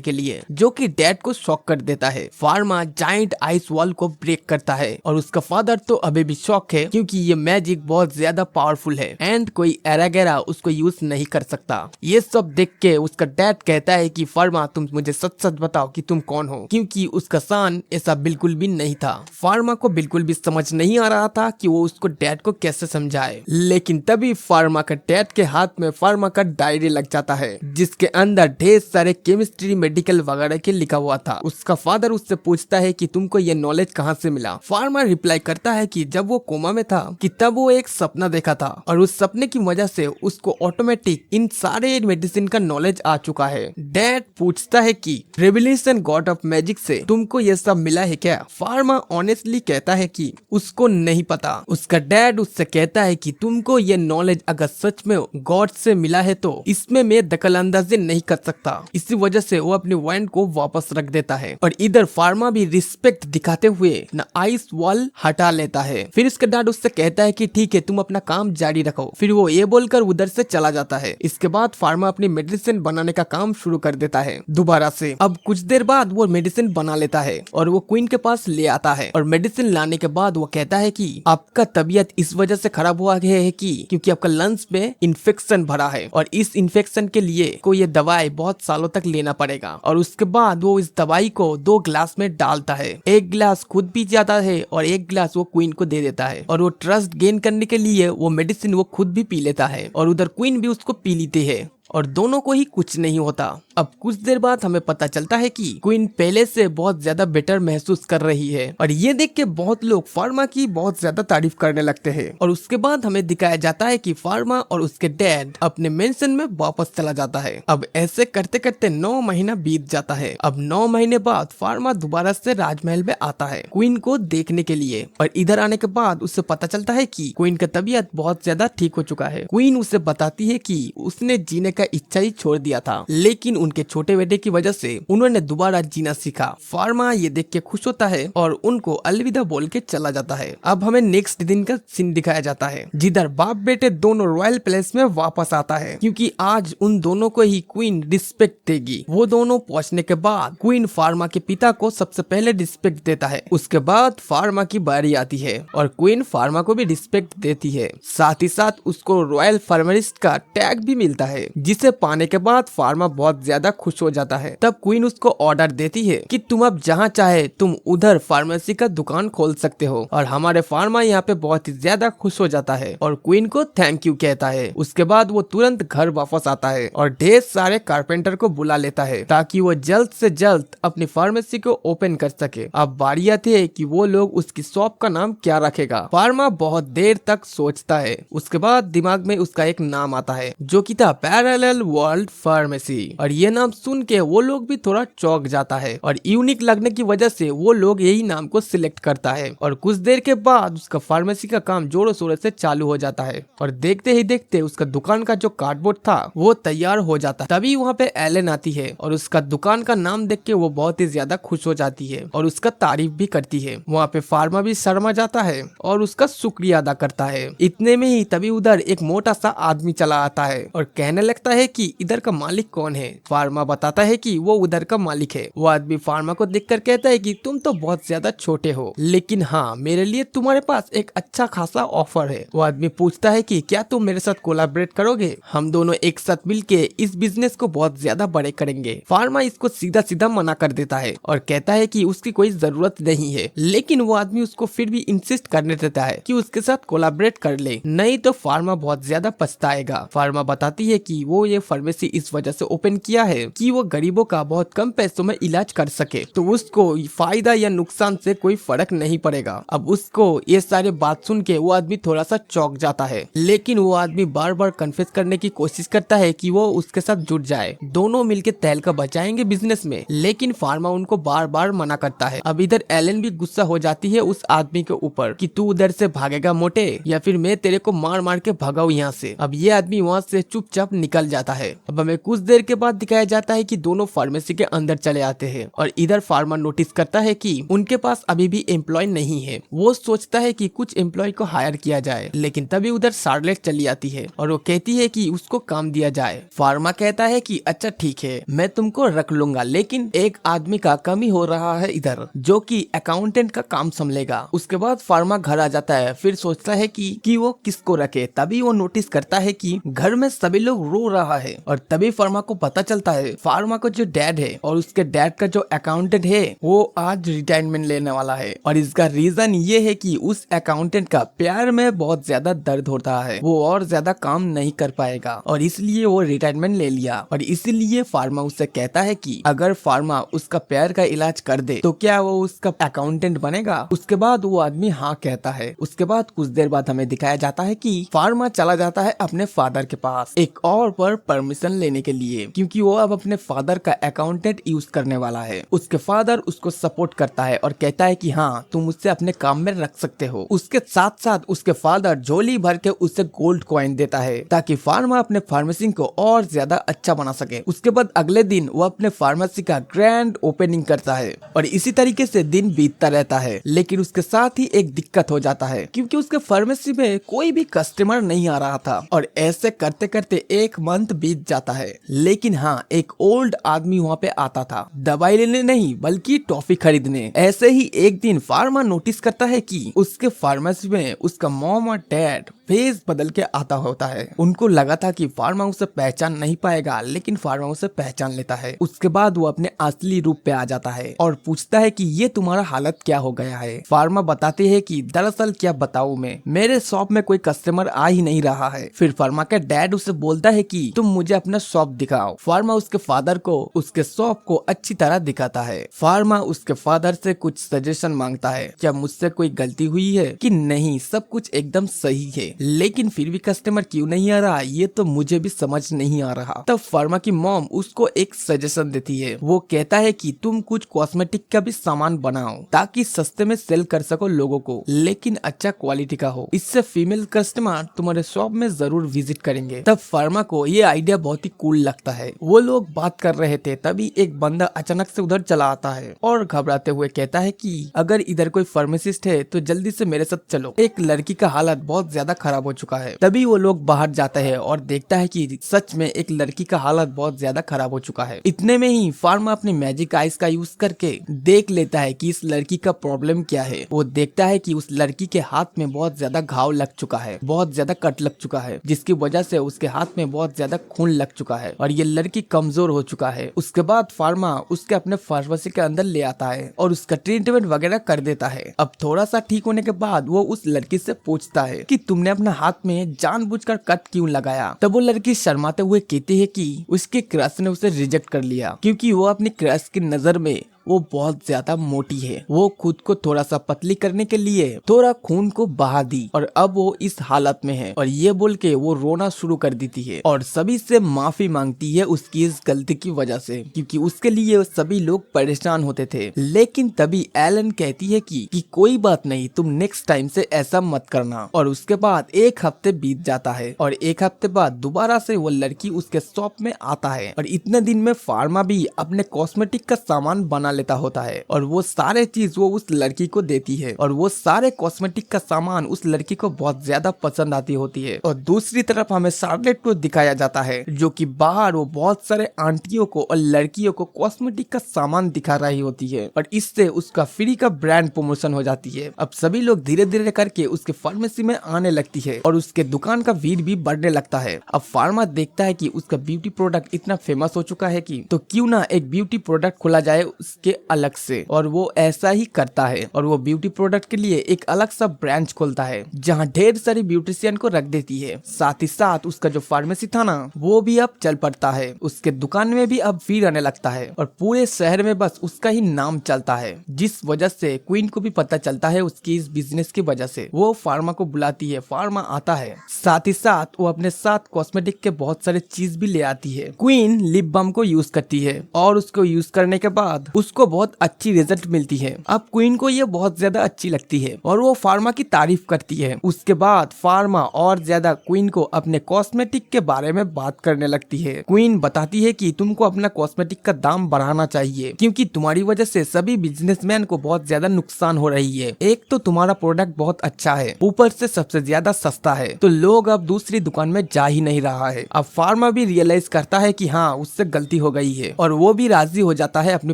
A: के लिए, जो कि डैड को शॉक कर देता है। फार्मा जाइंट आइस वॉल को ब्रेक करता है और उसका फादर तो अभी भी शॉक है, क्योंकि ये मैजिक बहुत ज्यादा पावरफुल है एंड कोई एरागेरा उसको यूज नहीं कर सकता। ये सब देख के उसका डैड कहता है कि फार्मा तुम मुझे सच सच बताओ कि तुम कौन हो, क्योंकि उसका सान ऐसा बिल्कुल भी नहीं था। फार्मा को बिल्कुल भी समझ नहीं आ रहा था कि वो उसको डैड को कैसे समझाए, लेकिन तभी फार्मा का डैड के हाथ में फार्मा का डायरी लग जाता है, जिसके अंदर ढेर सारे केमिस्ट्री मेडिकल वगैरह के लिखा हुआ था। उसका फादर उससे पूछता है कि तुमको ये नॉलेज कहाँ से मिला। फार्मा रिप्लाई करता है कि जब वो कोमा में था कि तब वो एक सपना देखा था और उस सपने की वजह से उसको ऑटोमेटिक इन सारे मेडिसिन का नॉलेज आ चुका है। डैड पूछता है कि रेवल्यूशन गॉड ऑफ मैजिक से तुमको ये सब मिला है क्या। फार्मा ऑनेस्टली कहता है कि उसको नहीं पता। उसका डैड उससे कहता है कि तुमको ये नॉलेज अगर सच में गॉड से मिला है तो इसमें मैं दखल अंदाजी नहीं कर सकता। इसी वजह से वो अपनी वैन को वापस रख देता है और इधर फार्मा भी रिस्पेक्ट दिखाते हुए न आइस वॉल हटा लेता है। फिर उसका डैड उससे कहता है कि ठीक है तुम अपना काम जारी रखो। फिर वो ये बोलकर उधर से चला जाता है। इसके बाद फार्मा अपनी मेडिसिन बनाने का काम शुरू कर देता है दोबारा से। अब कुछ देर बाद वो मेडिसिन बना लेता है और वो क्वीन के पास ले आता है और मेडिसिन लाने के बाद वो कहता है कि आपका तबीयत इस वजह से खराब हुआ है कि क्योंकि आपका लंग्स में इन्फेक्शन भरा है और इस इन्फेक्शन के लिए को ये दवाई बहुत सालों तक लेना पड़ेगा। और उसके बाद वो इस दवाई को 2 ग्लास में डालता है। एक गिलास खुद पी जाता है और एक गिलास वो क्वीन को दे देता है और वो ट्रस्ट गेन करने के लिए वो मेडिसिन वो खुद भी पी लेता है और उधर क्वीन भी उसको पी लेती है और दोनों को ही कुछ नहीं होता। अब कुछ देर बाद हमें पता चलता है कि क्वीन पहले से बहुत ज्यादा बेटर महसूस कर रही है और ये देख के बहुत लोग फार्मा की बहुत ज्यादा तारीफ करने लगते हैं। और उसके बाद हमें दिखाया जाता है कि फार्मा और उसके डैड अपने मेंशन में वापस चला जाता है। अब ऐसे करते करते 9 महीना बीत जाता है। अब 9 महीने बाद फार्मा दोबारा से राजमहल में आता है क्वीन को देखने के लिए और इधर आने के बाद उसे पता चलता है कि क्वीन का तबीयत बहुत ज्यादा ठीक हो चुका है। क्वीन उसे बताती है कि उसने जीने का इच्छा ही छोड़ दिया था, लेकिन उनके छोटे बेटे की वजह से उन्होंने दोबारा जीना सीखा। फार्मा ये देख के खुश होता है और उनको अलविदा बोल के चला जाता है। अब हमें नेक्स्ट दिन का सीन दिखाया जाता है, जिधर बाप बेटे दोनों रॉयल पैलेस में वापस आता है, क्योंकि आज उन दोनों को ही क्वीन रिस्पेक्ट देगी। वो दोनों पहुंचने के बाद क्वीन फार्मा के पिता को सबसे पहले रिस्पेक्ट देता है। उसके बाद फार्मा की बारी आती है और क्वीन फार्मा को भी रिस्पेक्ट देती है। साथ ही साथ उसको रॉयल फार्मासिस्ट का टैग भी मिलता है, जिसे पाने के बाद फार्मा बहुत ज्यादा खुश हो जाता है। तब क्वीन उसको ऑर्डर देती है कि तुम अब जहाँ चाहे तुम उधर फार्मेसी का दुकान खोल सकते हो और हमारे फार्मा यहाँ पे बहुत ही ज्यादा खुश हो जाता है और क्वीन को थैंक यू कहता है। उसके बाद वो तुरंत घर वापस आता है और ढेर सारे कारपेंटर को बुला लेता है ताकि वो जल्द से जल्द अपनी फार्मेसी को ओपन कर सके। अब बारी आती है कि वो लोग उसकी शॉप का नाम क्या रखेगा। फार्मा बहुत देर तक सोचता है। उसके बाद दिमाग में उसका एक नाम आता है जो कि था पैरेलल वर्ल्ड फार्मेसी और ये नाम सुन के वो लोग भी थोड़ा चौंक जाता है और यूनिक लगने की वजह से वो लोग यही नाम को सिलेक्ट करता है। और कुछ देर के बाद उसका फार्मेसी का काम जोरों शोरों से चालू हो जाता है और देखते ही देखते उसका दुकान का जो कार्डबोर्ड था वो तैयार हो जाता है। तभी वहाँ पे एलन आती है और उसका दुकान का नाम देख के वो बहुत ही ज्यादा खुश हो जाती है और उसका तारीफ भी करती है। वहाँ पे फार्मा भी शर्मा जाता है और उसका शुक्रिया अदा करता है। इतने में ही तभी उधर एक मोटा सा आदमी चला आता है और कहने लगता है कि इधर का मालिक कौन है। फार्मा बताता है कि वो उधर का मालिक है। वो आदमी फार्मा को देखकर कहता है कि तुम तो बहुत ज्यादा छोटे हो, लेकिन हाँ मेरे लिए तुम्हारे पास एक अच्छा खासा ऑफर है। वो आदमी पूछता है कि क्या तुम मेरे साथ कोलैबोरेट करोगे, हम दोनों एक साथ मिलके इस बिजनेस को बहुत ज्यादा बड़े करेंगे। फार्मा इसको सीधा सीधा मना कर देता है और कहता है कि उसकी कोई जरूरत नहीं है, लेकिन वो आदमी उसको फिर भी इंसिस्ट करने देता है कि उसके साथ कोलैबोरेट कर ले, नहीं तो फार्मा बहुत ज्यादा पछताएगा। फार्मा बताती है कि वो ये फार्मेसी इस वजह से ओपन किया है कि वो गरीबों का बहुत कम पैसों में इलाज कर सके, तो उसको फायदा या नुकसान से कोई फर्क नहीं पड़ेगा। अब उसको ये सारे बात सुन के वो आदमी थोड़ा सा चौंक जाता है, लेकिन वो आदमी बार बार कन्फेस करने की कोशिश करता है कि वो उसके साथ जुड़ जाए, दोनों मिलके तहलका बचाएंगे बिजनेस में, लेकिन फार्मा उनको बार बार मना करता है। अब इधर एलन भी गुस्सा हो जाती है उस आदमी के ऊपर कि तू उधर से भागेगा मोटे, या फिर मैं तेरे को मार मार के भगाऊ यहाँ से। अब ये आदमी वहाँ से चुपचाप निकल जाता है। अब हमें कुछ देर के बाद दिखाया जाता है कि दोनों फार्मेसी के अंदर चले आते हैं और इधर फार्मा नोटिस करता है कि उनके पास अभी भी एम्प्लॉय नहीं है। वो सोचता है कि कुछ एम्प्लॉय को हायर किया जाए, लेकिन तभी उधर शार्लेट चली आती है और वो कहती है कि उसको काम दिया जाए। फार्मा कहता है कि अच्छा ठीक है, मैं तुमको रख लूंगा, लेकिन एक आदमी का कमी हो रहा है इधर, जो कि अकाउंटेंट का काम संभलेगा। उसके बाद फार्मा घर आ जाता है, फिर सोचता है कि वो किसको रखे। तभी वो नोटिस करता है कि घर में सभी लोग रो रहा है, और तभी फार्मा को पता चलता है फार्मा को जो डैड है और उसके डैड का जो अकाउंटेंट है वो आज रिटायरमेंट लेने वाला है। और इसका रीजन ये है कि उस अकाउंटेंट का प्यार में बहुत ज्यादा दर्द होता है, वो और ज्यादा काम नहीं कर पाएगा और इसलिए वो रिटायरमेंट ले लिया। और इसीलिए फार्मा उससे कहता है कि अगर फार्मा उसका पैर का इलाज कर दे तो क्या वो उसका अकाउंटेंट बनेगा। उसके बाद वो आदमी हाँ कहता है। उसके बाद कुछ देर बाद हमें दिखाया जाता है कि फार्मा चला जाता है अपने फादर के पास एक और पर परमिशन लेने के लिए, क्योंकि वो अब अपने फादर का अकाउंटेंट यूज करने वाला है। उसके फादर उसको सपोर्ट करता है और कहता है कि हाँ तुम उससे अपने काम में रख सकते हो। उसके साथ साथ उसके फादर झोली भर के उससे गोल्ड कॉइन देता है ताकि फार्मा अपने फार्मेसी को और ज्यादा अच्छा बना सके। उसके बाद अगले दिन वो अपने फार्मेसी का ग्रैंड ओपनिंग करता है और इसी तरीके से दिन बीतता रहता है। लेकिन उसके साथ ही एक दिक्कत हो जाता है, क्योंकि उसके फार्मेसी में कोई भी कस्टमर नहीं आ रहा था और ऐसे करते करते एक मंथ बीत जाता है। लेकिन हाँ, एक ओल्ड आदमी वहाँ पे आता था, दवाई लेने नहीं बल्कि टॉफी खरीदने। ऐसे ही एक दिन फार्मा नोटिस करता है कि उसके फार्मेसी में उसका मॉम और डैड फेस बदल के आता होता है। उनको लगा था कि फार्मा उसे पहचान नहीं पाएगा, लेकिन फार्मा उसे पहचान लेता है। उसके बाद वो अपने असली रूप पे आ जाता है और पूछता है कि ये तुम्हारा हालत क्या हो गया है। फार्मा बताते हैं कि दरअसल क्या बताऊं मैं, मेरे शॉप में कोई कस्टमर आ ही नहीं रहा है। फिर फार्मा का डैड उसे बोलता है कि तुम मुझे अपना शॉप दिखाओ। फार्मा उसके फादर को उसके शॉप को अच्छी तरह दिखाता है। फार्मा उसके फादर से कुछ सजेशन मांगता है, क्या मुझसे कोई गलती हुई है कि नहीं, सब कुछ एकदम सही है, लेकिन फिर भी कस्टमर क्यों नहीं आ रहा ये तो मुझे भी समझ नहीं आ रहा। तब फार्मा की मॉम उसको एक सजेशन देती है। वो कहता है कि तुम कुछ कॉस्मेटिक का भी सामान बनाओ ताकि सस्ते में सेल कर सको लोगों को, लेकिन अच्छा क्वालिटी का हो। इससे फीमेल कस्टमर तुम्हारे शॉप में जरूर विजिट करेंगे। तब फार्मा को ये आइडिया बहुत ही कूल लगता है। वो लोग बात कर रहे थे, तभी एक बंदा अचानक से उधर चला आता है और घबराते हुए कहता है कि अगर इधर कोई फार्मासिस्ट है तो जल्दी से मेरे साथ चलो, एक लड़की का हालत बहुत ज्यादा खराब हो चुका है। तभी वो लोग बाहर जाते हैं और देखता है कि सच में एक लड़की का हालत बहुत ज्यादा खराब हो चुका है। इतने में ही फार्मा अपनी मैजिक आइस का यूज करके देख लेता है कि इस लड़की का प्रॉब्लम क्या है। वो देखता है कि उस लड़की के हाथ में बहुत ज्यादा घाव लग चुका है, बहुत ज्यादा कट लग चुका है, जिसकी वजह से उसके हाथ में बहुत ज्यादा खून लग चुका है और ये लड़की कमजोर हो चुका है। उसके बाद फार्मा उसके अपने फार्मेसी के अंदर ले आता है और उसका ट्रीटमेंट वगैरह कर देता है। अब थोड़ा सा ठीक होने के बाद वो उस लड़की से पूछता है कि तुमने अपना हाथ में जानबूझकर कट क्यों लगाया। तब वो लड़की शर्माते हुए कहती है कि उसके क्रश ने उसे रिजेक्ट कर लिया, क्योंकि वो अपनी क्रश की नजर में वो बहुत ज्यादा मोटी है। वो खुद को थोड़ा सा पतली करने के लिए थोड़ा खून को बहा दी और अब वो इस हालत में है। और ये बोल के वो रोना शुरू कर देती है और सभी से माफी मांगती है उसकी इस गलती की वजह से, क्योंकि उसके लिए सभी लोग परेशान होते थे। लेकिन तभी एलन कहती है कि कोई बात नहीं, तुम नेक्स्ट टाइम से ऐसा मत करना। और उसके बाद एक हफ्ते बीत जाता है और एक हफ्ते बाद दोबारा से वो लड़की उसके शॉप में आता है और इतने दिन में फार्मा भी अपने कॉस्मेटिक का सामान बना लेता होता है और वो सारे चीज वो उस लड़की को देती है और वो सारे कॉस्मेटिक का सामान उस लड़की को बहुत ज्यादा पसंद आती होती है। और दूसरी तरफ हमें शार्लेट को दिखाया जाता है, जो कि बाहर वो बहुत सारे आंटियों को और लड़कियों को कॉस्मेटिक का सामान दिखा रही होती है और इससे उसका फ्री का ब्रांड प्रमोशन हो जाती है। अब सभी लोग धीरे धीरे करके उसके फार्मेसी में आने लगती है और उसके दुकान का भीड़ भी बढ़ने लगता है। अब फार्मा देखता है कि उसका ब्यूटी प्रोडक्ट इतना फेमस हो चुका है कि तो क्यों ना एक ब्यूटी प्रोडक्ट खोला जाए उसके अलग से, और वो ऐसा ही करता है और वो ब्यूटी प्रोडक्ट के लिए एक अलग सा ब्रांच खोलता है जहाँ ढेर सारी ब्यूटिशियन को रख देती है। साथ ही साथ उसका जो फार्मेसी था ना वो भी अब चल पड़ता है, उसके दुकान में भी अब भीड़ आने लगता है और पूरे शहर में बस उसका ही नाम चलता है, जिस वजह से क्वीन को भी पता चलता है उसकी इस बिजनेस की वजह से। वो फार्मा को बुलाती है, फार्मा आता है, साथ ही साथ वो अपने साथ कॉस्मेटिक के बहुत सारे चीज भी ले आती है। क्वीन लिप बाम को यूज करती है और उसको यूज करने के बाद उसको बहुत अच्छी रिजल्ट मिलती है। अब क्वीन को ये बहुत ज्यादा अच्छी लगती है और वो फार्मा की तारीफ करती है। उसके बाद फार्मा और ज्यादा क्वीन को अपने कॉस्मेटिक के बारे में बात करने लगती है। क्वीन बताती है कि तुमको अपना कॉस्मेटिक का दाम बढ़ाना चाहिए क्योंकि तुम्हारी वजह से सभी बिजनेसमैन को बहुत ज्यादा नुकसान हो रही है। एक तो तुम्हारा प्रोडक्ट बहुत अच्छा है, ऊपर से सबसे ज्यादा सस्ता है, तो लोग अब दूसरी दुकान में जा ही नहीं रहा है। अब फार्मा भी रियलाइज करता है कि हाँ उससे गलती हो गई है और वो भी राजी हो जाता है अपने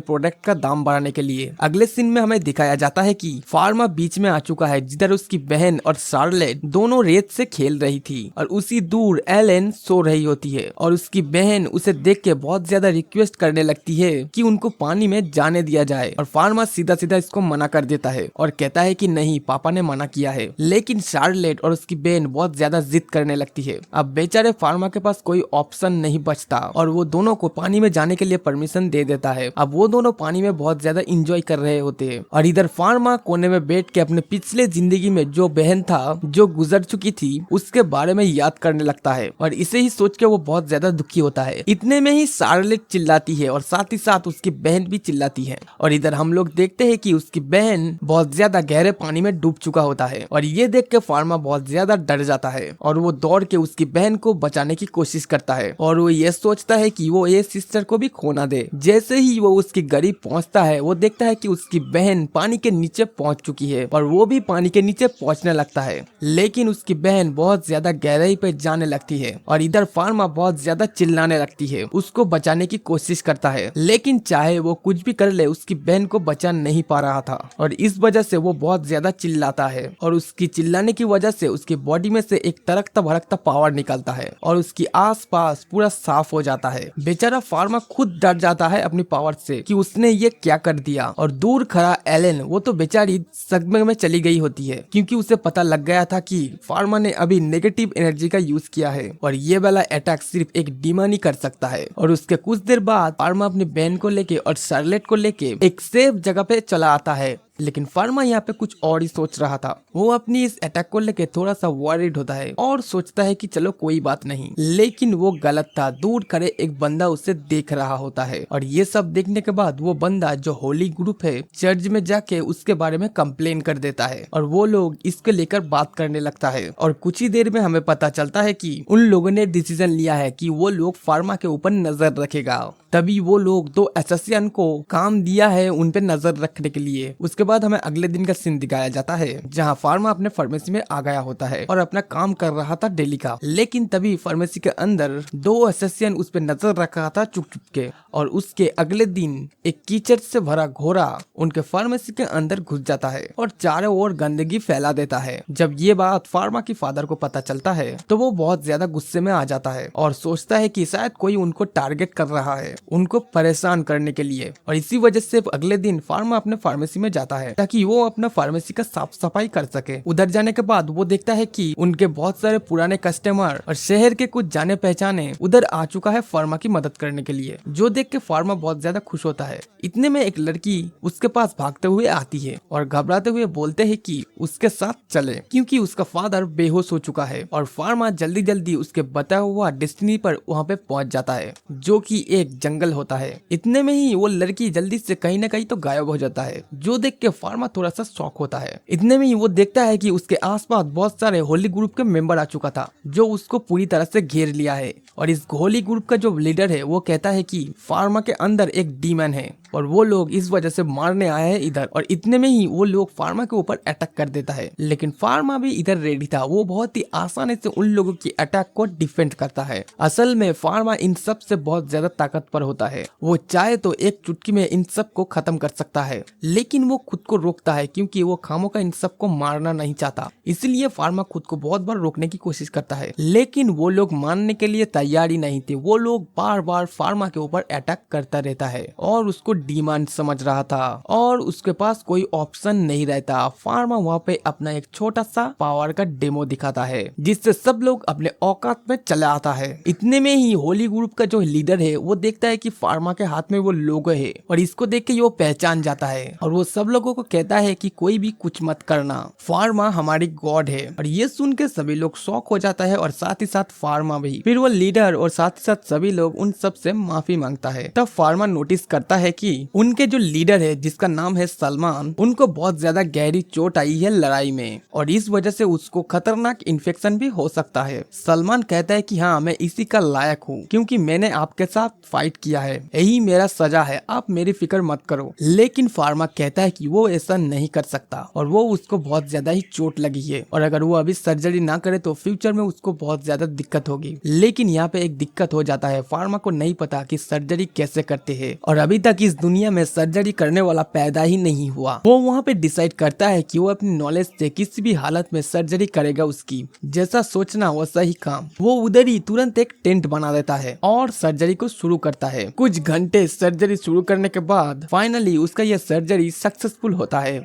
A: प्रोडक्ट का दाम बढ़ाने के लिए। अगले सीन में हमें दिखाया जाता है कि फार्मा बीच में आ चुका है जिधर उसकी बहन और शार्लेट दोनों रेत से खेल रही थी और उसी दूर एलेन सो रही होती है और उसकी बहन उसे देख के बहुत ज्यादा रिक्वेस्ट करने लगती है कि उनको पानी में जाने दिया जाए और फार्मा सीधा सीधा इसको मना कर देता है और कहता है कि नहीं पापा ने मना किया है। लेकिन शार्लेट और उसकी बहन बहुत ज्यादा जिद करने लगती है। अब बेचारे फार्मा के पास कोई ऑप्शन नहीं बचता और वो दोनों को पानी में जाने के लिए परमिशन दे देता है। अब वो दोनों पानी में बहुत ज्यादा इंजॉय कर रहे होते हैं और इधर फार्मा कोने में बैठ के अपने पिछले जिंदगी में जो बहन था जो गुजर चुकी थी उसके बारे में याद करने लगता है और इसे ही सोच के वो बहुत ज्यादा दुखी होता है। इतने में ही शार्लेट चिल्लाती है और साथ ही साथ उसकी बहन भी चिल्लाती है और इधर हम लोग देखते हैं कि उसकी बहन बहुत ज्यादा गहरे पानी में डूब चुका होता है और ये देख के फार्मा बहुत ज्यादा डर जाता है और वो दौड़ के उसकी बहन को बचाने की कोशिश करता है और वो ये सोचता है कि वो ये सिस्टर को भी खो ना दे। जैसे ही वो उसकी करीब पहुंचता है वो देखता है कि उसकी बहन पानी के नीचे पहुंच चुकी है और वो भी पानी के नीचे पहुंचने लगता है, लेकिन उसकी बहन बहुत ज्यादा गहराई पे जाने लगती है और इधर फार्मा बहुत ज्यादा चिल्लाने लगती है, उसको बचाने की कोशिश करता है, लेकिन चाहे वो कुछ भी कर ले उसकी बहन को बचा नहीं पा रहा था और इस वजह से वो बहुत ज्यादा चिल्लाता है और उसकी चिल्लाने की वजह से उसकी बॉडी में से एक तड़कता भड़कता पावर निकलता है और उसकी आसपास पूरा साफ हो जाता है। बेचारा फार्मा खुद डर जाता है अपनी पावर से कि उसने ये क्या कर दिया और दूर खड़ा एलेन वो तो बेचारी सदमे में चली गई होती है क्योंकि उसे पता लग गया था कि फार्मा ने अभी नेगेटिव एनर्जी का यूज किया है और ये वाला अटैक सिर्फ एक डीमन ही कर सकता है। और उसके कुछ देर बाद फार्मा अपनी बहन को लेके और शार्लेट को लेके एक सेफ जगह पे चला आता है, लेकिन फार्मा यहाँ पे कुछ और ही सोच रहा था। वो अपनी इस अटैक को लेके थोड़ा सा वरीड होता है और सोचता है कि चलो कोई बात नहीं, लेकिन वो गलत था। दूर खड़े एक बंदा उसे देख रहा होता है और ये सब देखने के बाद वो बंदा जो होली ग्रुप है चर्च में जाके उसके बारे में कंप्लेन कर देता है और वो लोग इसके लेकर बात करने लगता है और कुछ ही देर में हमें पता चलता है कि उन लोगों ने डिसीजन लिया है कि वो लोग फार्मा के ऊपर नजर रखेगा। तभी वो लोग 2 एसोसिएशन को काम दिया है उन पे नजर रखने के लिए। उसके बाद हमें अगले दिन का सीन दिखाया जाता है जहां फार्मा अपने फार्मेसी में आ गया होता है और अपना काम कर रहा था डेली का, लेकिन तभी फार्मेसी के अंदर 2 एसोसिएशन उस पे नजर रख रहा था चुप चुप के और उसके अगले दिन एक कीचड़ से भरा घोड़ा उनके फार्मेसी के अंदर घुस जाता है और चारों ओर गंदगी फैला देता है। जब ये बात फार्मा की फादर को पता चलता है तो वो बहुत ज्यादा गुस्से में आ जाता है और सोचता है कि शायद कोई उनको टारगेट कर रहा है उनको परेशान करने के लिए, और इसी वजह से अगले दिन फार्मा अपने फार्मेसी में जाता है ताकि वो अपना फार्मेसी का साफ सफाई कर सके। उधर जाने के बाद वो देखता है कि उनके बहुत सारे पुराने कस्टमर और शहर के कुछ जाने पहचाने उधर आ चुका है फार्मा की मदद करने के लिए, जो देख के फार्मा बहुत ज्यादा खुश होता है। इतने में एक लड़की उसके पास भागते हुए आती है और घबराते हुए बोलते है कि उसके साथ चले क्योंकि उसका फादर बेहोश हो चुका है और फार्मा जल्दी जल्दी उसके बताया हुआ डेस्टिनी पर वहाँ पे पहुँच जाता है जो कि एक जंगल होता है। इतने में ही वो लड़की जल्दी से कहीं ना कहीं तो गायब हो जाता है, जो देख के फार्मा थोड़ा सा शॉक होता है। इतने में ही वो देखता है कि उसके आसपास बहुत सारे होली ग्रुप के मेंबर आ चुका था जो उसको पूरी तरह से घेर लिया है और इस होली ग्रुप का जो लीडर है वो कहता है कि फार्मा के अंदर एक डीमन है और वो लोग इस वजह से मारने आए हैं इधर। और इतने में ही वो लोग फार्मा के ऊपर अटैक कर देता है, लेकिन फार्मा भी इधर रेडी था। वो बहुत ही आसानी से उन लोगों की अटैक को डिफेंड करता है। असल में फार्मा इन सब से बहुत ज्यादा ताकतवर पर होता है। वो चाहे तो एक चुटकी में इन सब को खत्म कर सकता है, लेकिन वो खुद को रोकता है क्योंकि वो खामोखा इन सब को मारना नहीं चाहता। इसलिए फार्मा खुद को बहुत बार रोकने की कोशिश करता है, लेकिन वो लोग मानने के लिए तैयार ही नहीं थे। वो लोग बार बार फार्मा के ऊपर अटैक करता रहता है और उसको डिमांड समझ रहा था और उसके पास कोई ऑप्शन नहीं रहता। फार्मा वहाँ पे अपना एक छोटा सा पावर का डेमो दिखाता है, जिससे सब लोग अपने औकात में चला आता है। इतने में ही होली ग्रुप का जो लीडर है वो देखता है कि फार्मा के हाथ में वो लोगो है और इसको देख के वो पहचान जाता है और वो सब लोगों को कहता है कि कोई भी कुछ मत करना, फार्मा हमारी गॉड है। और ये सुन के सभी लोग शॉक हो जाता है और साथ ही साथ फार्मा भी। फिर वो लीडर और साथ ही साथ सभी लोग उन सब से माफी मांगता है। तब फार्मा नोटिस करता है कि उनके जो लीडर है जिसका नाम है सलमान, उनको बहुत ज्यादा गहरी चोट आई है लड़ाई में और इस वजह से उसको खतरनाक इन्फेक्शन भी हो सकता है। सलमान कहता है कि हाँ, मैं इसी का लायक हूँ क्योंकि मैंने आपके साथ फाइट किया है, यही मेरा सजा है, आप मेरी फिक्र मत करो। लेकिन फार्मा कहता है कि वो ऐसा नहीं कर सकता और वो उसको बहुत ज्यादा ही चोट लगी है और अगर वो अभी सर्जरी ना करे तो फ्यूचर में उसको बहुत ज्यादा दिक्कत होगी। लेकिन यहाँ पे एक दिक्कत हो जाता है, फार्मा को नहीं पता कि सर्जरी कैसे करते हैं और अभी तक इस दुनिया में सर्जरी करने वाला पैदा ही नहीं हुआ। वो वहाँ पे डिसाइड करता है कि वो अपनी नॉलेज से किसी भी हालत में सर्जरी करेगा। उसकी जैसा सोचना वो सही काम। वो उधर ही तुरंत एक टेंट बना देता है और सर्जरी को शुरू करता है। कुछ घंटे सर्जरी शुरू करने के बाद फाइनली उसका यह सर्जरी सक्सेसफुल होता है।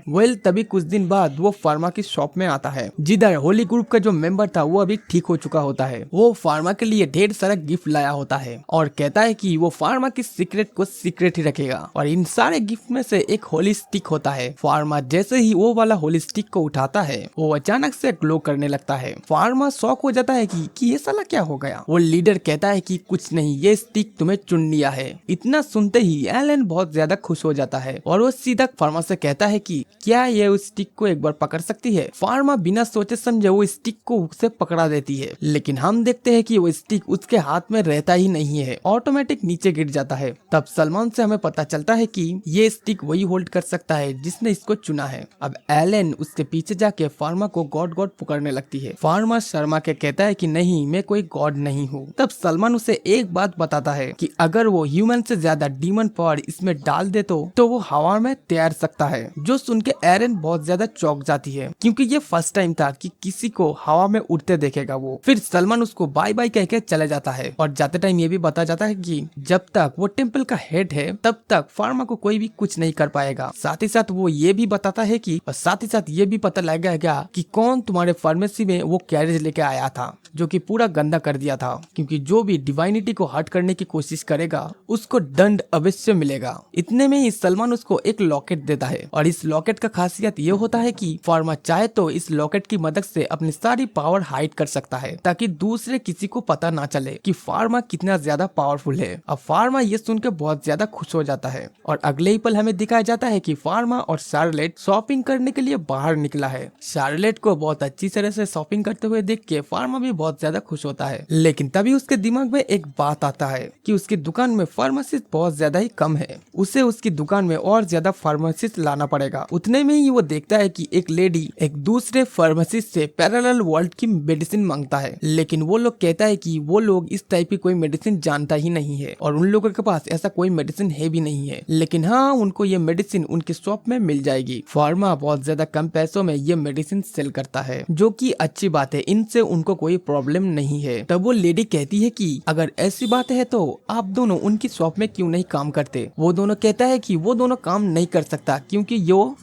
A: तभी कुछ दिन बाद वो फार्मा की शॉप में आता है, जिधर होली ग्रुप का जो मेंबर था वो अभी ठीक हो चुका होता है। वो फार्मा के लिए ढेर सारा गिफ्ट लाया होता है और कहता है कि वो फार्मा की सीक्रेट को सीक्रेट ही रखेगा और इन सारे गिफ्ट में से एक होली स्टिक होता है। फार्मा जैसे ही वो वाला होली स्टिक को उठाता है वो अचानक से ग्लो करने लगता है। फार्मा शॉक हो जाता है कि ये साला क्या हो गया। वो लीडर कहता है कि कुछ नहीं, ये स्टिक तुम्हें चुन लिया है। इतना सुनते ही एलन बहुत ज्यादा खुश हो जाता है और वो सीधा फार्मा से कहता है कि क्या ये उस स्टिक को एक बार पकड़ सकती है। फार्मा बिना सोचे समझे वो स्टिक को उसे पकड़ा देती है, लेकिन हम देखते हैं कि वो स्टिक उसके हाथ में रहता ही नहीं है, ऑटोमेटिक नीचे गिर जाता है। तब सलमान से हमें पता चलता है कि ये स्टिक वही होल्ड कर सकता है जिसने इसको चुना है। अब एलन उसके पीछे जाके फार्मा को गॉड गॉड पुकारने लगती है। फार्मा शर्मा के कहता है कि नहीं, मैं कोई गॉड नहीं हूँ। तब सलमान उसे एक बात बताता है कि अगर वो ह्यूमन से ज्यादा डीमन पावर इसमें डाल दे तो वो हवा में तैर सकता है। जो सुन के एरन बहुत ज्यादा चौंक जाती है क्योंकि ये फर्स्ट टाइम था कि किसी को हवा में उड़ते देखेगा वो। फिर सलमान उसको बाय बाय कह के चले जाता है और जाते टाइम ये भी बता जाता है कि जब तक वो टेम्पल का हेड है तब तक फार्मा को कोई भी कुछ नहीं कर पाएगा। साथ ही साथ वो ये भी बताता है कि और साथ ही साथ ये भी पता लगेगा कि कौन तुम्हारे फार्मेसी में वो कैरेज लेके आया था जो कि पूरा गंदा कर दिया था, क्योंकि जो भी डिवाइनिटी को हर्ट करने की कोशिश करेगा उसको दंड अवश्य मिलेगा। इतने में ही सलमान उसको एक लॉकेट देता है और इस लॉकेट का खासियत ये होता है कि फार्मा चाहे तो इस लॉकेट की मदद से अपनी सारी पावर हाइड कर सकता है ताकि दूसरे किसी को पता ना चले कि फार्मा कितना ज्यादा पावरफुल है। अब फार्मा ये सुन के बहुत ज्यादा खुश हो जाता है और अगले ही पल हमें दिखाया जाता है कि फार्मा और शार्लेट शॉपिंग करने के लिए बाहर निकला है। शार्लेट को बहुत अच्छी तरह से शॉपिंग करते हुए देख के फार्मा भी बहुत ज्यादा खुश होता है, लेकिन तभी उसके दिमाग में एक बात आता है कि उसकी दुकान में फार्मासिस्ट बहुत ज्यादा ही कम है, उसे उसकी दुकान में और ज्यादा फार्मासिस्ट लाना पड़ेगा। उतने में ही वो देखता है कि एक लेडी एक दूसरे फार्मासिस्ट से पैरेलल वर्ल्ड की मेडिसिन मांगता है, लेकिन वो लोग कहता है कि वो लोग इस टाइप की कोई मेडिसिन जानता ही नहीं है और उन लोगों के पास ऐसा कोई मेडिसिन है भी नहीं है, लेकिन हाँ उनको ये मेडिसिन उनकी शॉप में मिल जाएगी। फार्मा बहुत ज्यादा कम पैसों में ये मेडिसिन सेल करता है, जो कि अच्छी बात है, इनसे उनको कोई प्रॉब्लम नहीं है। तब वो लेडी कहती है कि अगर ऐसी बात है तो आप दोनों उनकी शॉप में क्यों नहीं काम करते। वो दोनों कहता है कि वो दोनों काम नहीं कर सकता क्योंकि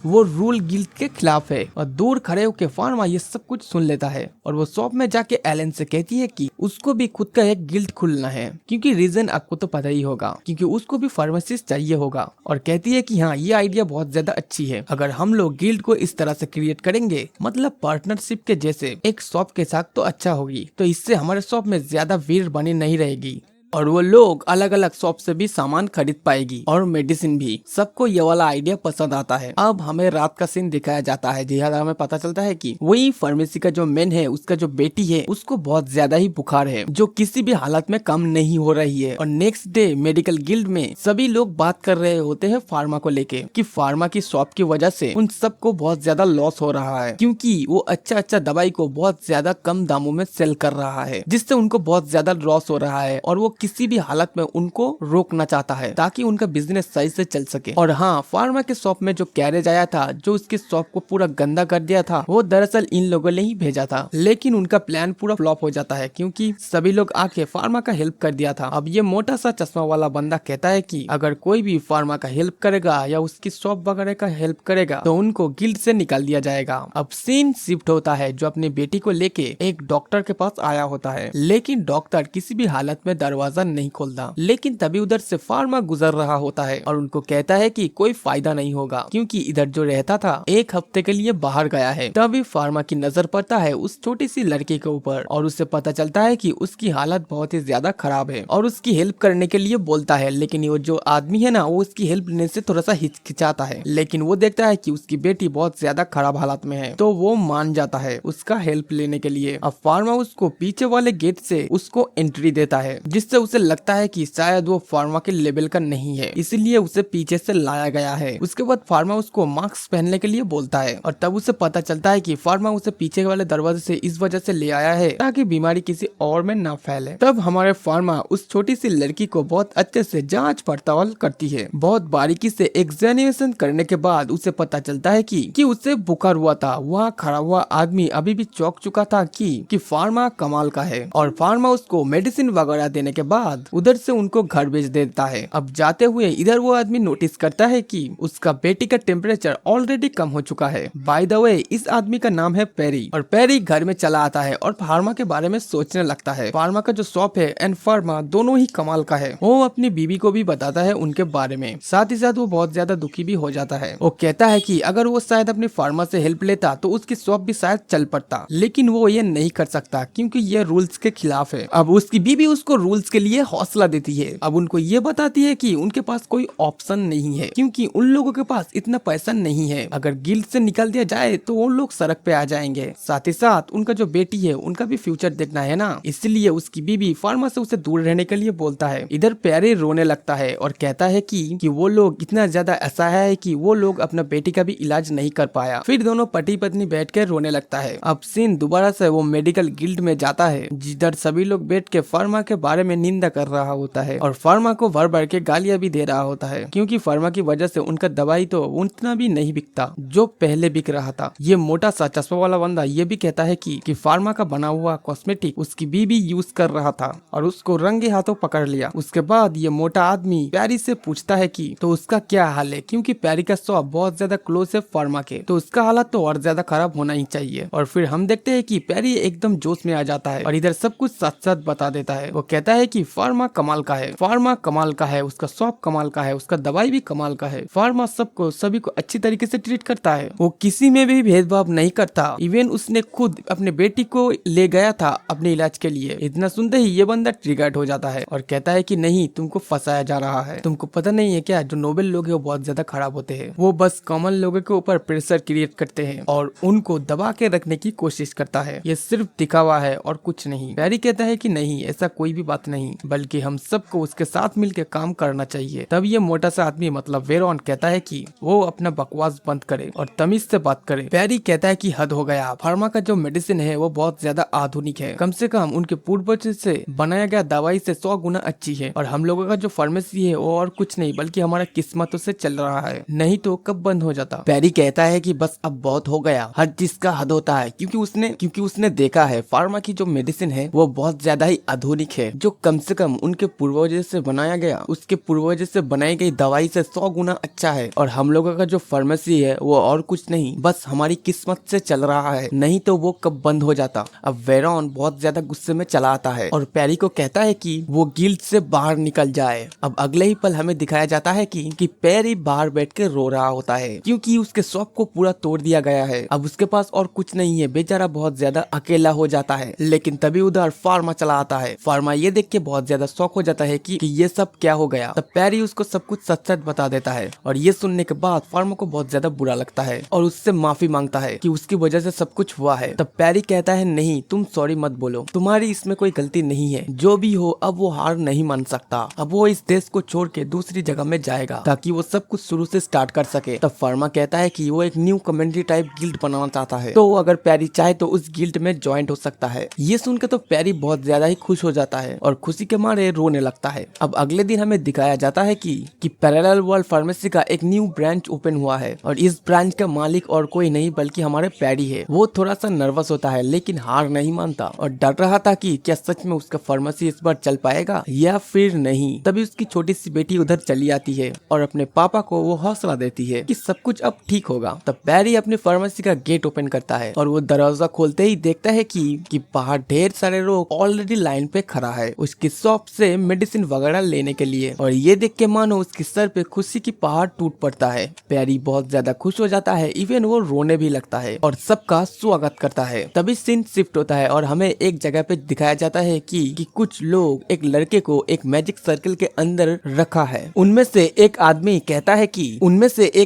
A: वो रूल गिल्ड के खिलाफ है। और दूर खड़े होकर फार्मा ये सब कुछ सुन लेता है और वो शॉप में जाके एलन से कहती है कि उसको भी खुद का एक गिल्ड खुलना है, क्योंकि रीजन आपको तो पता ही होगा, क्योंकि उसको भी फार्मासिस्ट चाहिए होगा। और कहती है कि हाँ ये आइडिया बहुत ज्यादा अच्छी है, अगर हम लोग गिल्ड को इस तरह से क्रिएट करेंगे, मतलब पार्टनरशिप के जैसे एक शॉप के साथ, तो अच्छा होगी, तो इससे हमारे शॉप में ज्यादा भीड़ बनी नहीं रहेगी और वो लोग अलग अलग शॉप से भी सामान खरीद पाएगी और मेडिसिन भी। सबको ये वाला आइडिया पसंद आता है। अब हमें रात का सीन दिखाया जाता है, जहाँ हमें पता चलता है कि वही फार्मेसी का जो मेन है उसका जो बेटी है उसको बहुत ज्यादा ही बुखार है जो किसी भी हालत में कम नहीं हो रही है। और नेक्स्ट डे मेडिकल गिल्ड में सभी लोग बात कर रहे होते हैं फार्मा को लेके कि फार्मा की शॉप की वजह से उन सबको बहुत ज्यादा लॉस हो रहा है, क्योंकि वो अच्छा दवाई को बहुत ज्यादा कम दामों में सेल कर रहा है, जिससे उनको बहुत ज्यादा लॉस हो रहा है और वो किसी भी हालत में उनको रोकना चाहता है ताकि उनका बिजनेस सही से चल सके। और हाँ, फार्मा के शॉप में जो कैरेज आया था जो उसके शॉप को पूरा गंदा कर दिया था, वो दरअसल इन लोगों ने ही भेजा था। लेकिन उनका प्लान पूरा फ्लॉप हो जाता है क्योंकि सभी लोग आके फार्मा का हेल्प कर दिया था। अब ये मोटा सा चश्मा वाला बंदा कहता है कि अगर कोई भी फार्मा का हेल्प करेगा या उसकी शॉप वगैरह का हेल्प करेगा तो उनको गिल्ड से निकाल दिया जाएगा। अब सीन शिफ्ट होता है जो अपनी बेटी को लेके एक डॉक्टर के पास आया होता है, लेकिन डॉक्टर किसी भी हालत में दरवाजा नहीं खोलता। लेकिन तभी उधर से फार्मा गुजर रहा होता है और उनको कहता है कि कोई फायदा नहीं होगा क्योंकि इधर जो रहता था एक हफ्ते के लिए बाहर गया है। तभी फार्मा की नजर पड़ता है उस छोटी सी लड़की के ऊपर और उससे पता चलता है कि उसकी हालत बहुत ही ज्यादा खराब है और उसकी हेल्प करने के लिए बोलता है। लेकिन वो जो आदमी है ना, वो उसकी हेल्प लेने से थोड़ा सा हिचकिचाता है, लेकिन वो देखता है कि उसकी बेटी बहुत ज्यादा खराब हालत में है तो वो मान जाता है उसका हेल्प लेने के लिए। अब फार्मा उसको पीछे वाले गेट से उसको एंट्री देता है जिससे उसे लगता है कि शायद वो फार्मा के लेवल का नहीं है, इसलिए उसे पीछे से लाया गया है। उसके बाद फार्मा उसको मास्क पहनने के लिए बोलता है और तब उसे पता चलता है कि फार्मा उसे पीछे वाले दरवाजे से इस वजह से ले आया है ताकि बीमारी किसी और में ना फैले। तब हमारे फार्मा उस छोटी सी लड़की को बहुत अच्छे से जांच पड़ताल करती है। बहुत बारीकी से एग्जामिनेशन करने के बाद उसे पता चलता है कि उसे बुखार हुआ था। वहाँ खड़ा हुआ आदमी अभी भी चौंक चुका था कि फार्मा कमाल का है और फार्मा उसको मेडिसिन वगैरह देने के बाद उधर से उनको घर भेज देता है। अब जाते हुए इधर वो आदमी नोटिस करता है कि उसका बेटी का टेम्परेचर ऑलरेडी कम हो चुका है। बाय द वे, इस आदमी का नाम है पेरी और पेरी घर में चला आता है और फार्मा के बारे में सोचने लगता है। फार्मा का जो शॉप है एंड फार्मा दोनों ही कमाल का है। वो अपनी बीवी को भी बताता है उनके बारे में, साथ ही साथ वो बहुत ज्यादा दुखी भी हो जाता है। वो कहता है कि अगर वो शायद अपनी फार्मा से हेल्प लेता तो उसकी शॉप भी शायद चल पड़ता, लेकिन वो ये नहीं कर सकता क्योंकि ये रूल्स के खिलाफ है। अब उसकी बीवी उसको रूल्स के लिए हौसला देती है। अब उनको ये बताती है कि उनके पास कोई ऑप्शन नहीं है क्योंकि उन लोगों के पास इतना पैसा नहीं है। अगर गिल्ड से निकाल दिया जाए तो वो लोग सड़क पे आ जाएंगे। साथ ही साथ उनका जो बेटी है उनका भी फ्यूचर देखना है ना, इसलिए उसकी बीवी फार्मा से उसे दूर रहने के लिए बोलता है। इधर प्यारे रोने लगता है और कहता है कि वो लोग इतना ज्यादा ऐसा है कि वो लोग अपना बेटी का भी इलाज नहीं कर पाया। फिर दोनों पति पत्नी बैठ कर रोने लगता है। अब सीन दोबारा से वो मेडिकल गिल्ड में जाता है जिधर सभी लोग बैठ के फार्मा के बारे में निंदा कर रहा होता है और फार्मा को भर भर के गालियां भी दे रहा होता है क्योंकि फार्मा की वजह से उनका दवाई तो उतना भी नहीं बिकता जो पहले बिक रहा था। ये मोटा सा चश्मा वाला बंदा ये भी कहता है कि फार्मा का बना हुआ कॉस्मेटिक उसकी बीबी यूज कर रहा था और उसको रंगे हाथों पकड़ लिया। उसके बाद ये मोटा आदमी प्यारी से पूछता है कि तो उसका क्या हाल है, क्योंकि प्यारी का शॉप बहुत ज्यादा क्लोज है फार्मा के, तो उसका हालत तो और ज्यादा खराब होना ही चाहिए। और फिर हम देखते हैं कि प्यारी एकदम जोश में आ जाता है और इधर सब कुछ साथ साथ बता देता है। वो कहता है कि फार्मा कमाल का है, फार्मा कमाल का है, उसका शॉप कमाल का है, उसका दवाई भी कमाल का है, फार्मा सबको सभी को अच्छी तरीके से ट्रीट करता है, वो किसी में भी भेदभाव नहीं करता, इवन उसने खुद अपने बेटी को ले गया था अपने इलाज के लिए। इतना सुनते ही ये बंदा ट्रिगर्ड हो जाता है और कहता है कि नहीं, तुमको फंसाया जा रहा है, तुमको पता नहीं है क्या, जो नोबेल लोग हैं वो बहुत ज्यादा खराब होते हैं, वो बस कॉमन लोगों के ऊपर प्रेशर क्रिएट करते हैं और उनको दबा के रखने की कोशिश करता है, ये सिर्फ दिखावा है और कुछ नहीं। पैरी कहता है कि नहीं, ऐसा कोई भी बात नहीं, बल्कि हम सबको उसके साथ मिलकर काम करना चाहिए। तब ये मोटा सा आदमी मतलब वेरॉन कहता है कि वो अपना बकवास बंद करे और तमीज से बात करे। पैरी कहता है कि हद हो गया, फार्मा का जो मेडिसिन है वो बहुत ज्यादा आधुनिक है, कम से कम उनके पूर्वज से बनाया गया दवाई से 100 गुना अच्छी है, और हम लोगों का जो फार्मेसी है वो और कुछ नहीं बल्कि हमारा किस्मतों से चल रहा है, नहीं तो कब बंद हो जाता। पैरी कहता है कि बस अब बहुत हो गया, हर चीज का हद होता है, क्योंकि उसने देखा है फार्मा की जो मेडिसिन है वो बहुत ज्यादा ही आधुनिक है, जो कम से कम उनके पूर्वजों से बनाया गया, उसके पूर्वजों से बनाई गई दवाई से 100 गुना अच्छा है, और हम लोगों का जो फार्मेसी है वो और कुछ नहीं बस हमारी किस्मत से चल रहा है, नहीं तो वो कब बंद हो जाता। अब वेरॉन बहुत ज्यादा गुस्से में चला आता है और पैरी को कहता है कि वो गिल्ड से बाहर निकल जाए। अब अगले ही पल हमें दिखाया जाता है कि पैरी बाहर बैठ के रो रहा होता है क्योंकि उसके शॉप को पूरा तोड़ दिया गया है, अब उसके पास और कुछ नहीं है, बेचारा बहुत ज्यादा अकेला हो जाता है। लेकिन तभी उधर फार्मा चला आता है। फार्मा ये देख के बहुत ज्यादा शॉक हो जाता है कि ये सब क्या हो गया। तब पैरी उसको सब कुछ सच सच बता देता है और ये सुनने के बाद फार्मा को बहुत ज्यादा बुरा लगता है और उससे माफी मांगता है कि उसकी वजह से सब कुछ हुआ है। तब पैरी कहता है नहीं, तुम सॉरी मत बोलो, तुम्हारी इसमें कोई गलती नहीं है, जो भी हो अब वो हार नहीं मान सकता, अब वो इस देश को छोड़ के दूसरी जगह में जाएगा ताकि वो सब कुछ शुरू से स्टार्ट कर सके। तब फार्मा कहता है कि वो एक न्यू कम्युनिटी टाइप गिल्ड बनाना चाहता है, तो अगर पैरी चाहे तो उस गिल्ड में ज्वाइन हो सकता है। ये सुनकर तो पैरी बहुत ज्यादा ही खुश हो जाता है और खुश खुशी के मारे रोने लगता है। अब अगले दिन हमें दिखाया जाता है कि पैरेलल वर्ल्ड फार्मेसी का एक न्यू ब्रांच ओपन हुआ है और इस ब्रांच का मालिक और कोई नहीं बल्कि हमारे पैडी है। वो थोड़ा सा नर्वस होता है लेकिन हार नहीं मानता और डर रहा था कि क्या सच में उसका फार्मेसी इस बार चल पाएगा या फिर नहीं। तभी उसकी छोटी सी बेटी उधर चली आती है और अपने पापा को वो हौसला देती है कि सब कुछ अब ठीक होगा। तब पैरी अपनी फार्मेसी का गेट ओपन करता है और वो दरवाजा खोलते ही देखता है कि बाहर ढेर सारे लोग ऑलरेडी लाइन पे खड़ा है उसकी शॉप से मेडिसिन वगैरह लेने के लिए। और ये देख के मानो उसके सर पे खुशी की पहाड़ टूट पड़ता है। पैरी बहुत ज्यादा खुश हो जाता है, इवन वो रोने भी लगता है और सबका स्वागत करता है। तभी सीन शिफ्ट होता है और हमें एक जगह पे दिखाया जाता है कि कुछ लोग एक लड़के को एक मैजिक सर्कल के अंदर रखा है। उनमें से एक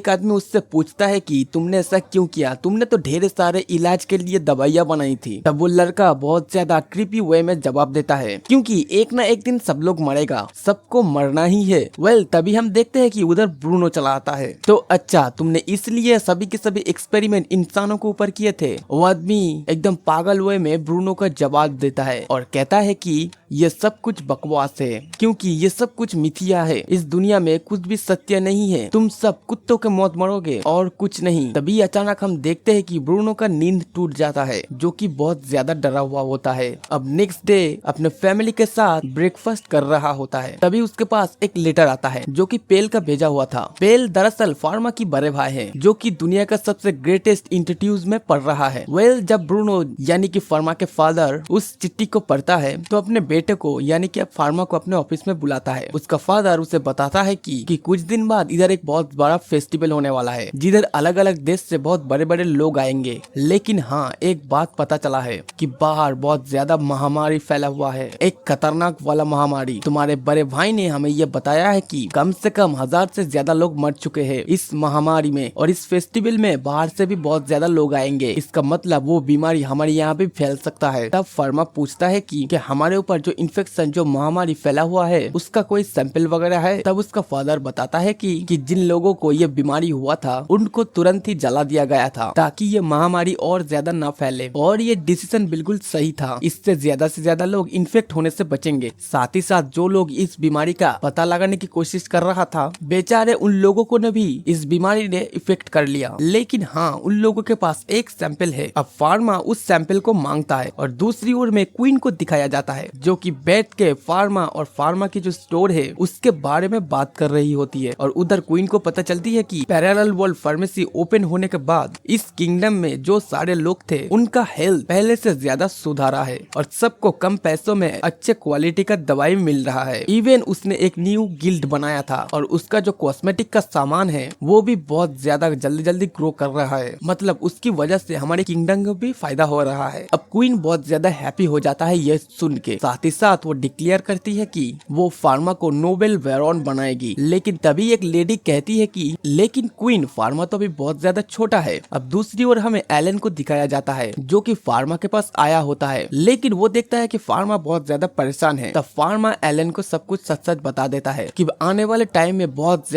A: आदमी उससे पूछता है कि तुमने ऐसा क्यों किया, तुमने तो ढेर सारे इलाज के लिए दवाइयाँ बनाई थी। तब वो लड़का बहुत ज्यादा क्रीपी वे में जवाब देता है क्योंकि एक ना एक दिन सब लोग मरेगा, सबको मरना ही है। तभी हम देखते हैं कि उधर ब्रूनो चला आता है। तो अच्छा, तुमने इसलिए सभी के सभी एक्सपेरिमेंट इंसानों के ऊपर किए थे? वो आदमी एकदम पागल वे में ब्रूनो का जवाब देता है और कहता है कि ये सब कुछ बकवास है क्योंकि ये सब कुछ मिथ्या है, इस दुनिया में कुछ भी सत्य नहीं है, तुम सब कुत्तों के मौत मरोगे और कुछ नहीं। तभी अचानक हम देखते हैं कि ब्रूनो का नींद टूट जाता है जो कि बहुत ज्यादा डरा हुआ होता है। अब नेक्स्ट डे अपने फैमिली के साथ ब्रेकफास्ट कर रहा होता है। तभी उसके पास एक लेटर आता है जो कि पेल का भेजा हुआ था। पेल दरअसल फार्मा की बड़े भाई है जो कि दुनिया का सबसे ग्रेटेस्ट इंस्टीट्यूट में पढ़ रहा है। जब ब्रूनो यानी कि फार्मा के फादर उस चिट्ठी को पढ़ता है तो अपने बेटे को यानी कि फार्मा को अपने ऑफिस में बुलाता है। उसका फादर उसे बताता है कि कुछ दिन बाद इधर एक बहुत बड़ा फेस्टिवल होने वाला है जिधर अलग अलग देश से बहुत बड़े बड़े लोग आएंगे। लेकिन हाँ, एक बात पता चला है कि बाहर बहुत ज्यादा महामारी फैला हुआ है, एक खतरनाक वाला महामारी। तुम्हारे बड़े भाई ने हमें ये बताया है कि कम से कम 1000 से ज्यादा लोग मर चुके हैं इस महामारी में और इस फेस्टिवल में बाहर से भी बहुत ज्यादा लोग आएंगे। इसका मतलब वो बीमारी हमारे यहाँ भी फैल सकता है। तब फार्मा पूछता है कि हमारे ऊपर जो इन्फेक्शन जो महामारी फैला हुआ है उसका कोई सैंपल वगैरह है? तब उसका फादर बताता है कि जिन लोगों को ये बीमारी हुआ था उनको तुरंत ही जला दिया गया था ताकि ये महामारी और ज्यादा ना फैले और ये डिसीजन बिल्कुल सही था। इससे ज्यादा से ज्यादा लोग इन्फेक्ट होने से बचेंगे। साथ ही साथ जो लोग इस बीमारी का पता लगाने की कोशिश कर रहा था बेचारे उन लोगों को भी इस बीमारी ने इफेक्ट कर लिया। लेकिन हाँ, उन लोगों के पास एक सैंपल है। अब फार्मा उस सैंपल को मांगता है और दूसरी ओर में क्वीन को दिखाया जाता है जो कि बैठ के फार्मा और फार्मा की जो स्टोर है उसके बारे में बात कर रही होती है। और उधर क्वीन को पता चलती है कि पैरेलल वर्ल्ड फार्मेसी ओपन होने के बाद इस किंगडम में जो सारे लोग थे उनका हेल्थ पहले से ज्यादा सुधारा है और सबको कम पैसों में अच्छे क्वालिटी का दवाई मिल रहा है। इवन उसने एक न्यू गिल्ड बनाया था और उसका जो कॉस्मेटिक का सामान है वो भी बहुत ज्यादा जल्दी जल्दी ग्रो कर रहा है। मतलब उसकी वजह से हमारे किंगडम को भी फायदा हो रहा है। अब क्वीन बहुत ज्यादा हैप्पी हो जाता है ये सुन के। साथ ही साथ वो डिक्लेयर करती है कि वो फार्मा को नोबेल वेरॉन बनाएगी। लेकिन तभी एक लेडी कहती है कि लेकिन क्वीन, फार्मा तो अभी बहुत ज्यादा छोटा है। अब दूसरी ओर हमें एलन को दिखाया जाता है जो कि फार्मा के पास आया होता है। लेकिन वो देखता है कि फार्मा बहुत ज्यादा परेशान है। तब फार्मा एलन को सब कुछ सच सच बता देता है कि आने वाले टाइम में बहुत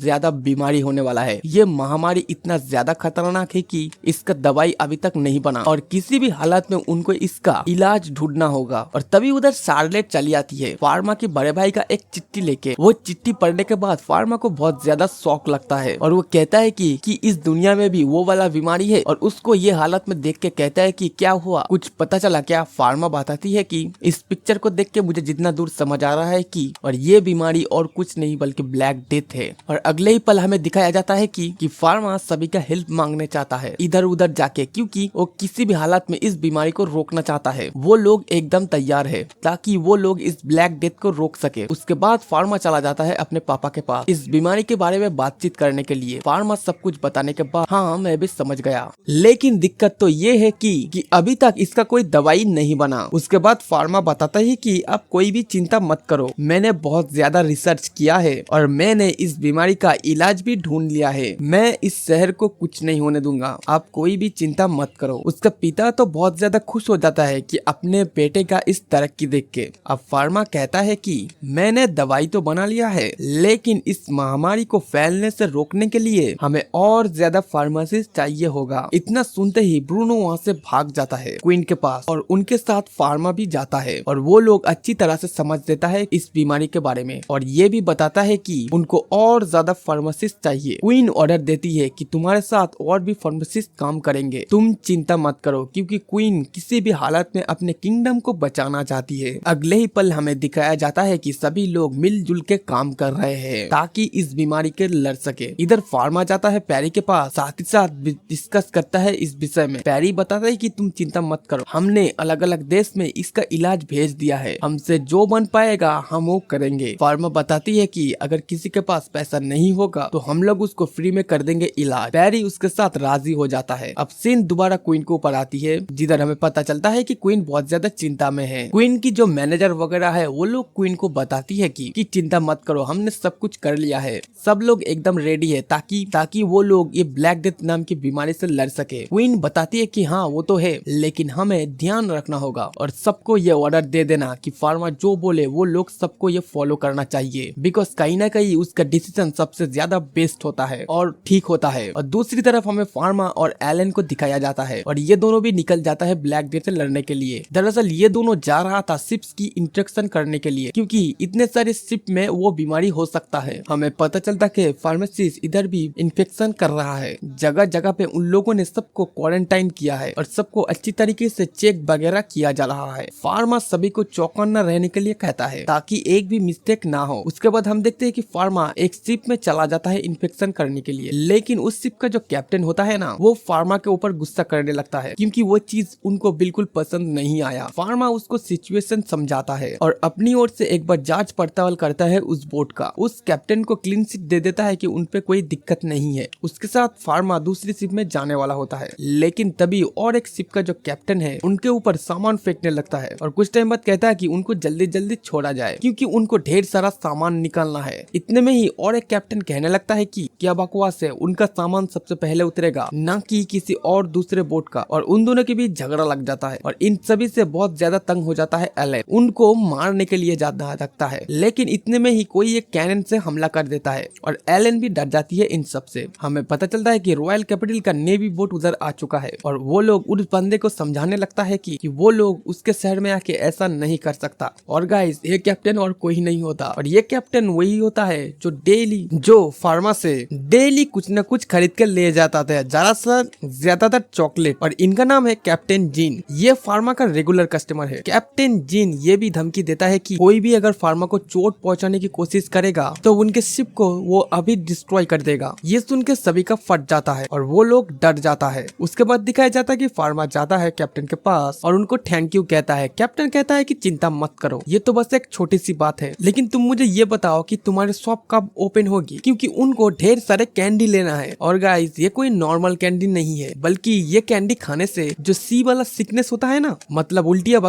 A: ज्यादा बीमारी होने वाला है। ये महामारी इतना ज्यादा खतरनाक है कि इसका दवाई अभी तक नहीं बना और किसी भी हालत में उनको इसका इलाज ढूंढना होगा। और तभी उधर शार्लेट चली आती है फार्मा के बड़े भाई का एक चिट्ठी लेके। वो चिट्ठी पढ़ने के बाद फार्मा को बहुत ज्यादा शौक लगता है और वो कहता है कि इस दुनिया में भी वो वाला बीमारी है और उसको ये हालत में देख के कहता है कि क्या हुआ, कुछ पता चला क्या? फार्मा बताती है कि इस पिक्चर को देख के मुझे जितना दूर समझ आ रहा है कि और ये बीमारी और कुछ नहीं बल्कि ब्लैक डेथ है। और अगले ही पल हमें दिखाया जाता है कि फार्मा सभी का हेल्प मांगने चाहता है इधर उधर जाके, क्योंकि वो किसी भी हालत में इस बीमारी को रोकना चाहता है। वो लोग एकदम तैयार है ताकि वो लोग इस ब्लैक डेथ को रोक सके। उसके बाद फार्मा चला जाता है अपने पापा के पास इस बीमारी के बारे में बातचीत करने के लिए। फार्मा सब कुछ बताने के बाद हाँ मैं भी समझ गया, लेकिन दिक्कत तो ये है कि अभी तक इसका कोई दवाई नहीं बना। उसके बाद फार्मा बताता है कि आप कोई भी चिंता मत करो, मैंने बहुत ज्यादा रिसर्च किया है और मैंने इस बीमारी का इलाज भी ढूंढ लिया है। मैं इस शहर को कुछ नहीं होने दूंगा, आप कोई भी चिंता मत करो। उसका पिता तो बहुत ज्यादा खुश हो जाता है कि अपने बेटे का इस तरक्की देख के। अब फार्मा कहता है कि मैंने दवाई तो बना लिया है, लेकिन इस महामारी को फैलने से रोकने के लिए हमें और ज्यादा फार्मासिस्ट चाहिए होगा। इतना सुनते ही ब्रूनो वहाँ से भाग जाता है क्वीन के पास और उनके साथ फार्मा भी जाता है और वो लोग अच्छी तरह से समझ देता है इस बीमारी के बारे में और ये भी बताता है कि उनको और ज्यादा फार्मासिस्ट चाहिए। क्वीन ऑर्डर देती है कि तुम्हारे साथ और भी फार्मासिस्ट काम करेंगे, तुम चिंता मत करो, क्योंकि क्वीन किसी भी हालत में अपने किंगडम को बचाना चाहती है। अगले ही पल हमें दिखाया जाता है कि सभी लोग मिलजुल के काम कर रहे हैं ताकि इस बीमारी के लड़ सके। इधर फार्मा जाता है पैरी के पास, साथ ही साथ डिस्कस करता है इस विषय में। पैरी बताता है कि तुम चिंता मत करो, हमने अलग अलग देश में इसका इलाज भेज दिया है, हमसे जो बन पाएगा हम वो करेंगे। फार्मा बताती है कि अगर किसी के पास पैसा नहीं होगा तो हम लोग उसको फ्री में कर देंगे इलाज। पैरी उसके साथ राजी हो जाता है। अब सीन दोबारा क्वीन के ऊपर आती है, जिधर हमें पता चलता है कि क्वीन बहुत ज्यादा चिंता में है। क्वीन की जो मैनेजर वगैरह है वो लोग क्वीन को बताती है कि चिंता मत करो, हमने सब कुछ कर लिया है, सब लोग एकदम रेडी है ताकि वो लोग ये ब्लैक डेथ नाम की बीमारी से लड़ सके। क्वीन बताती है कि हाँ वो तो है, लेकिन हमें ध्यान रखना होगा और सबको ये ऑर्डर दे देना कि फार्मा जो बोले वो लोग सबको ये फॉलो करना चाहिए, बिकॉज कहीं ना कहीं उसका डिसीजन सबसे ज्यादा बेस्ट होता है और ठीक होता है। और दूसरी तरफ हमें फार्मा और एलन को दिखाया जाता है और ये दोनों भी निकल जाता है ब्लैक डेथ से लड़ने के लिए। दरअसल ये दोनों जा रहा था शिप्स की इंस्ट्रक्शन करने के लिए, क्योंकि इतने सारे शिप में वो बीमारी हो सकता है। हमें पता चलता कि फार्मासिस्ट इधर भी इन्फेक्शन कर रहा है, जगह जगह पे उन लोगों ने सबको क्वारंटाइन किया है और सबको अच्छी तरीके से चेक वगैरह किया जा रहा है। फार्मा सभी को चौकन्ना रहने के लिए कहता है ताकि एक भी मिस्टेक ना हो। उसके बाद हम देखते हैं कि फार्मा एक शिप में चला जाता है इन्फेक्शन करने के लिए, लेकिन उस शिप का जो कैप्टन होता है ना, वो फार्मा के ऊपर गुस्सा करने लगता है क्योंकि वो चीज उनको बिल्कुल पसंद नहीं आया। फार्मा उसको सिचुएशन समझाता है और अपनी ओर से एक बार जांच पड़ताल करता है उस बोट का। उस कैप्टन को क्लीन चिट दे देता है कि उनपे कोई दिक्कत नहीं है। उसके साथ फार्मा दूसरी शिप में जाने वाला होता है, लेकिन तभी और एक शिप का जो कैप्टन है उनके ऊपर सामान फेंकने लगता है और कुछ टाइम बाद कहता है कि उनको जल्दी जल्दी छोड़ा जाए क्योंकि उनको ढेर सारा सामान निकालना है। इतने में ही और एक कैप्टन कहने लगता है कि क्या बकवास है, उनका सामान सबसे पहले उतरेगा, न कि किसी और दूसरे बोट का। और उन दोनों के बीच झगड़ा लग जाता है और इन सभी से बहुत ज्यादा तंग हो जाता है एलन, उनको मारने के लिए जाता लगता है। लेकिन इतने में ही कोई एक कैनन से हमला कर देता है और एलन भी डर जाती है इन सब से। हमें पता चलता है कि रॉयल कैपिटल का नेवी बोट उधर आ चुका है और वो लोग उस बंदे को समझाने लगता है कि वो लोग उसके शहर में आके ऐसा नहीं कर सकता। और गाइस, ये कैप्टन और कोई नहीं होता और ये कैप्टन वही होता है जो फार्मा से डेली कुछ न कुछ खरीद कर ले जाता था, ज्यादातर चॉकलेट। और इनका नाम है कैप्टन जीन। ये फार्मा का रेगुलर कस्टमर है। कैप्टन जीन ये भी धमकी देता है कि कोई भी अगर फार्मा को चोट पहुंचाने की कोशिश करेगा तो उनके शिप को वो अभी डिस्ट्रॉय कर देगा। ये सुन के सभी का फट जाता है और वो लोग डर जाता है। उसके बाद दिखाया जाता है कि फार्मा जाता है कैप्टन के पास और उनको थैंक यू कहता है। कैप्टन कहता है कि चिंता मत करो, ये तो बस एक छोटी सी बात है, लेकिन तुम मुझे ये बताओ कि तुम्हारी शॉप कब ओपन होगी, क्योंकि उनको ढेर सारे कैंडी लेना है। और गाइस, ये कोई नॉर्मल कैंडी नहीं है, बल्कि ये कैंडी खाने से जो सी वाला सिकनेस होता है ना, मतलब उल्टिया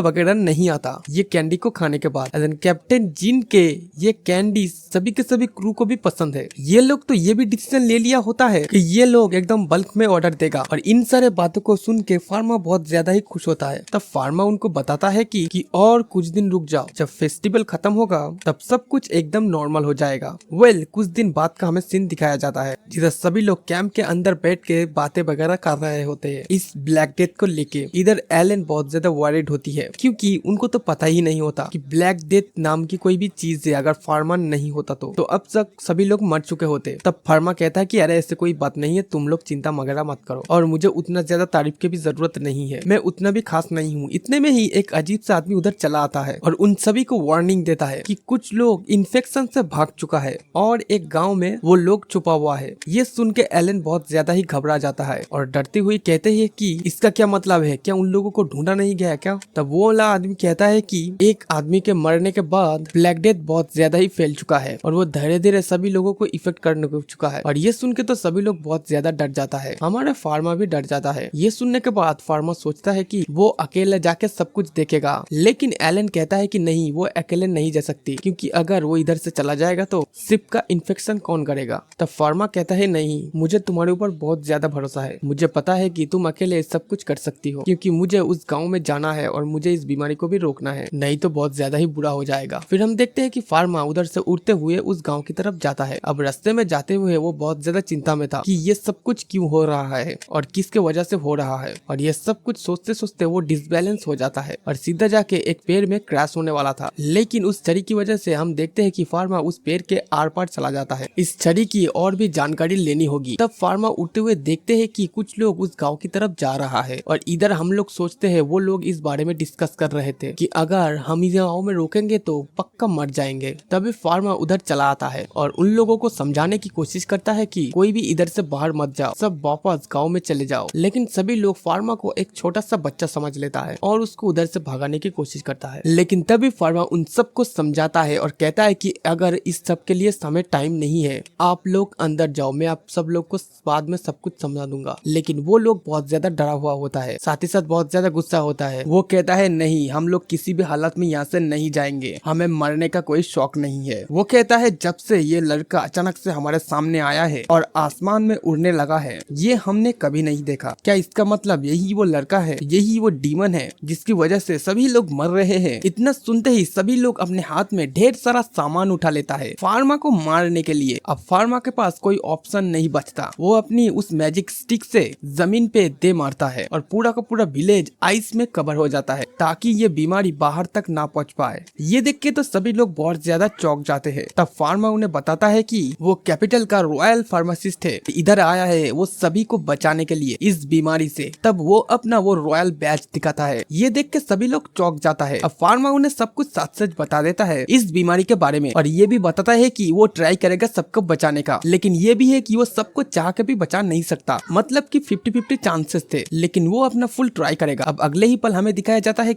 A: वगैरह नहीं आता ये कैंडी को खाने के बाद। कैप्टन जीन के ये कैंडी सभी के सभी क्रू को भी पसंद है। ये लोग तो ये भी डिसीजन ले लिया होता है कि ये लोग एकदम बल्क में ऑर्डर देगा। और इन सारे बातों को सुन के फार्मा बहुत ज्यादा ही खुश होता है। तब फार्मा उनको बताता है कि और कुछ दिन रुक जाओ, जब फेस्टिवल खत्म होगा तब सब कुछ एकदम नॉर्मल हो जाएगा। कुछ दिन बाद का हमें सीन दिखाया जाता है जिधर सभी लोग कैंप के अंदर बैठ के बातें वगैरह कर रहे होते हैं इस ब्लैक डेथ को लेके। इधर एलन बहुत ज्यादा वरीड होती है क्योंकि उनको तो पता ही नहीं होता कि ब्लैक डेथ नाम की कोई भी चीज है। अगर फार्मा नहीं होता तो अब तक सभी लोग मर चुके होते। तब फार्मा कहता है कि अरे ऐसे कोई बात नहीं है, तुम लोग चिंता वगैरह मत करो और मुझे उतना ज्यादा तारीफ की भी जरूरत नहीं है, मैं उतना भी खास नहीं हूँ। इतने में ही एक अजीब सा आदमी उधर चला आता है और उन सभी को वार्निंग देता है कि कुछ लोग इन्फेक्शन से भाग चुका है और एक गांव में वो लोग छुपा हुआ है। ये सुन के एलन बहुत ज्यादा ही घबरा जाता है और डरती हुई कहते हैं कि इसका क्या मतलब है, क्या उन लोगों को ढूंढा नहीं गया क्या? तब वो वाला आदमी कहता है कि एक आदमी के मरने के बाद ब्लैक डेथ बहुत ज्यादा ही फैल चुका है और वो धीरे धीरे सभी लोगों को इफेक्ट करने को चुका है। और ये सुन के तो सभी लोग बहुत ज्यादा डर जाता है, हमारा फार्मा भी डर जाता है। ये सुनने के बाद फार्मा सोचता है कि वो अकेले जाके सब कुछ देखेगा, लेकिन एलन कहता है कि नहीं, वो अकेले नहीं जा सकती क्योंकि अगर वो इधर से चला जाएगा तो शिप का इन्फेक्शन कौन करेगा। तब फार्मा कहता है नहीं, मुझे तुम्हारे ऊपर बहुत ज्यादा भरोसा है, मुझे पता है कि तुम अकेले सब कुछ कर सकती हो, क्योंकि मुझे उस गांव में जाना है है और मुझे इस बीमारी को भी रोकना है, नहीं तो बहुत ज्यादा ही बुरा हो जाएगा। फिर हम देखते हैं कि फार्मा उधर से उड़ते हुए उस गाँव की तरफ जाता है। अब रास्ते में जाते हुए वो बहुत ज्यादा चिंता में था कि ये सब कुछ क्यों हो रहा है और किसके वजह से हो रहा है, और ये सब कुछ सोचते सोचते वो डिसबैलेंस हो जाता है और सीधा जाके एक पेड़ में क्रैश होने वाला था। लेकिन उस छड़ी की वजह से हम देखते हैं कि फार्मा उस पेड़ के आर पार चला जाता है। इस छड़ी की और भी जानकारी लेनी होगी। तब फार्मा उड़ते हुए देखते हैं कि कुछ लोग उस गांव की तरफ जा रहा है और इधर हम लोग सोचते हैं वो लोग इस बारे में डिस्कस कर रहे थे कि अगर हम इस गाँव में रोकेंगे तो पक्का मर जाएंगे। तभी फार्मा उधर चला आता है और उन लोगों को समझाने की कोशिश करता है कि कोई भी इधर से बाहर मत जाओ, सब वापस गाँव में चले जाओ। लेकिन सभी लोग फार्मा को एक छोटा सा बच्चा समझ लेता है और उसको उधर से भगाने की कोशिश करता है। लेकिन तभी फार्मा उन सबको समझाता है और कहता है कि अगर इस सब के लिए समय टाइम नहीं है, आप लोग अंदर जाओ, मैं आप सब लोग को बाद में सब कुछ समझा दूंगा। लेकिन वो लोग बहुत ज्यादा डरा हुआ होता है, साथ ही साथ बहुत ज्यादा गुस्सा होता है। वो कहता है नहीं, हम लोग किसी भी हालत में यहाँ से नहीं जाएंगे, हमें मरने का कोई शौक नहीं है। वो कहता है जब से ये लड़का अचानक से हमारे सामने आया है और आसमान में उड़ने लगा है, ये हमने कभी नहीं देखा। क्या इसका मतलब यही वो लड़का है, यही वो डीमन है जिसकी वजह से सभी लोग मर रहे हैं? इतना सुनते ही सभी लोग अपने हाथ में ढेर सारा सामान उठा लेता है फार्मा को मारने के लिए। अब फार्मा के पास कोई ऑप्शन नहीं बचता, वो अपनी उस मैजिक स्टिक से जमीन पे दे मारता है और पूरा का पूरा विलेज आइस में कवर हो जाता है ताकि ये बीमारी बाहर तक ना पहुंच पाए। ये देख के तो सभी लोग बहुत ज्यादा चौंक जाते हैं। तब फार्मा उन्हें बताता है कि वो कैपिटल का रॉयल फार्मासिस्ट है, इधर आया है वो सभी को बचाने के लिए इस बीमारी से। तब वो अपना वो रॉयल बैच दिखाता है। ये देख के सभी लोग चौंक जाता है। अब फार्मा उन्हें सब कुछ सच सच बता देता है इस बीमारी के बारे में और ये भी बताता है कि वो ट्राई करेगा सबको बचाने का, लेकिन ये भी है कि वो सबको चाह के भी बचा नहीं सकता, मतलब कि 50-50 चांसेस थे, लेकिन वो अपना फुल ट्राई करेगा। अब अगले ही पल हमें दिखाया जाता है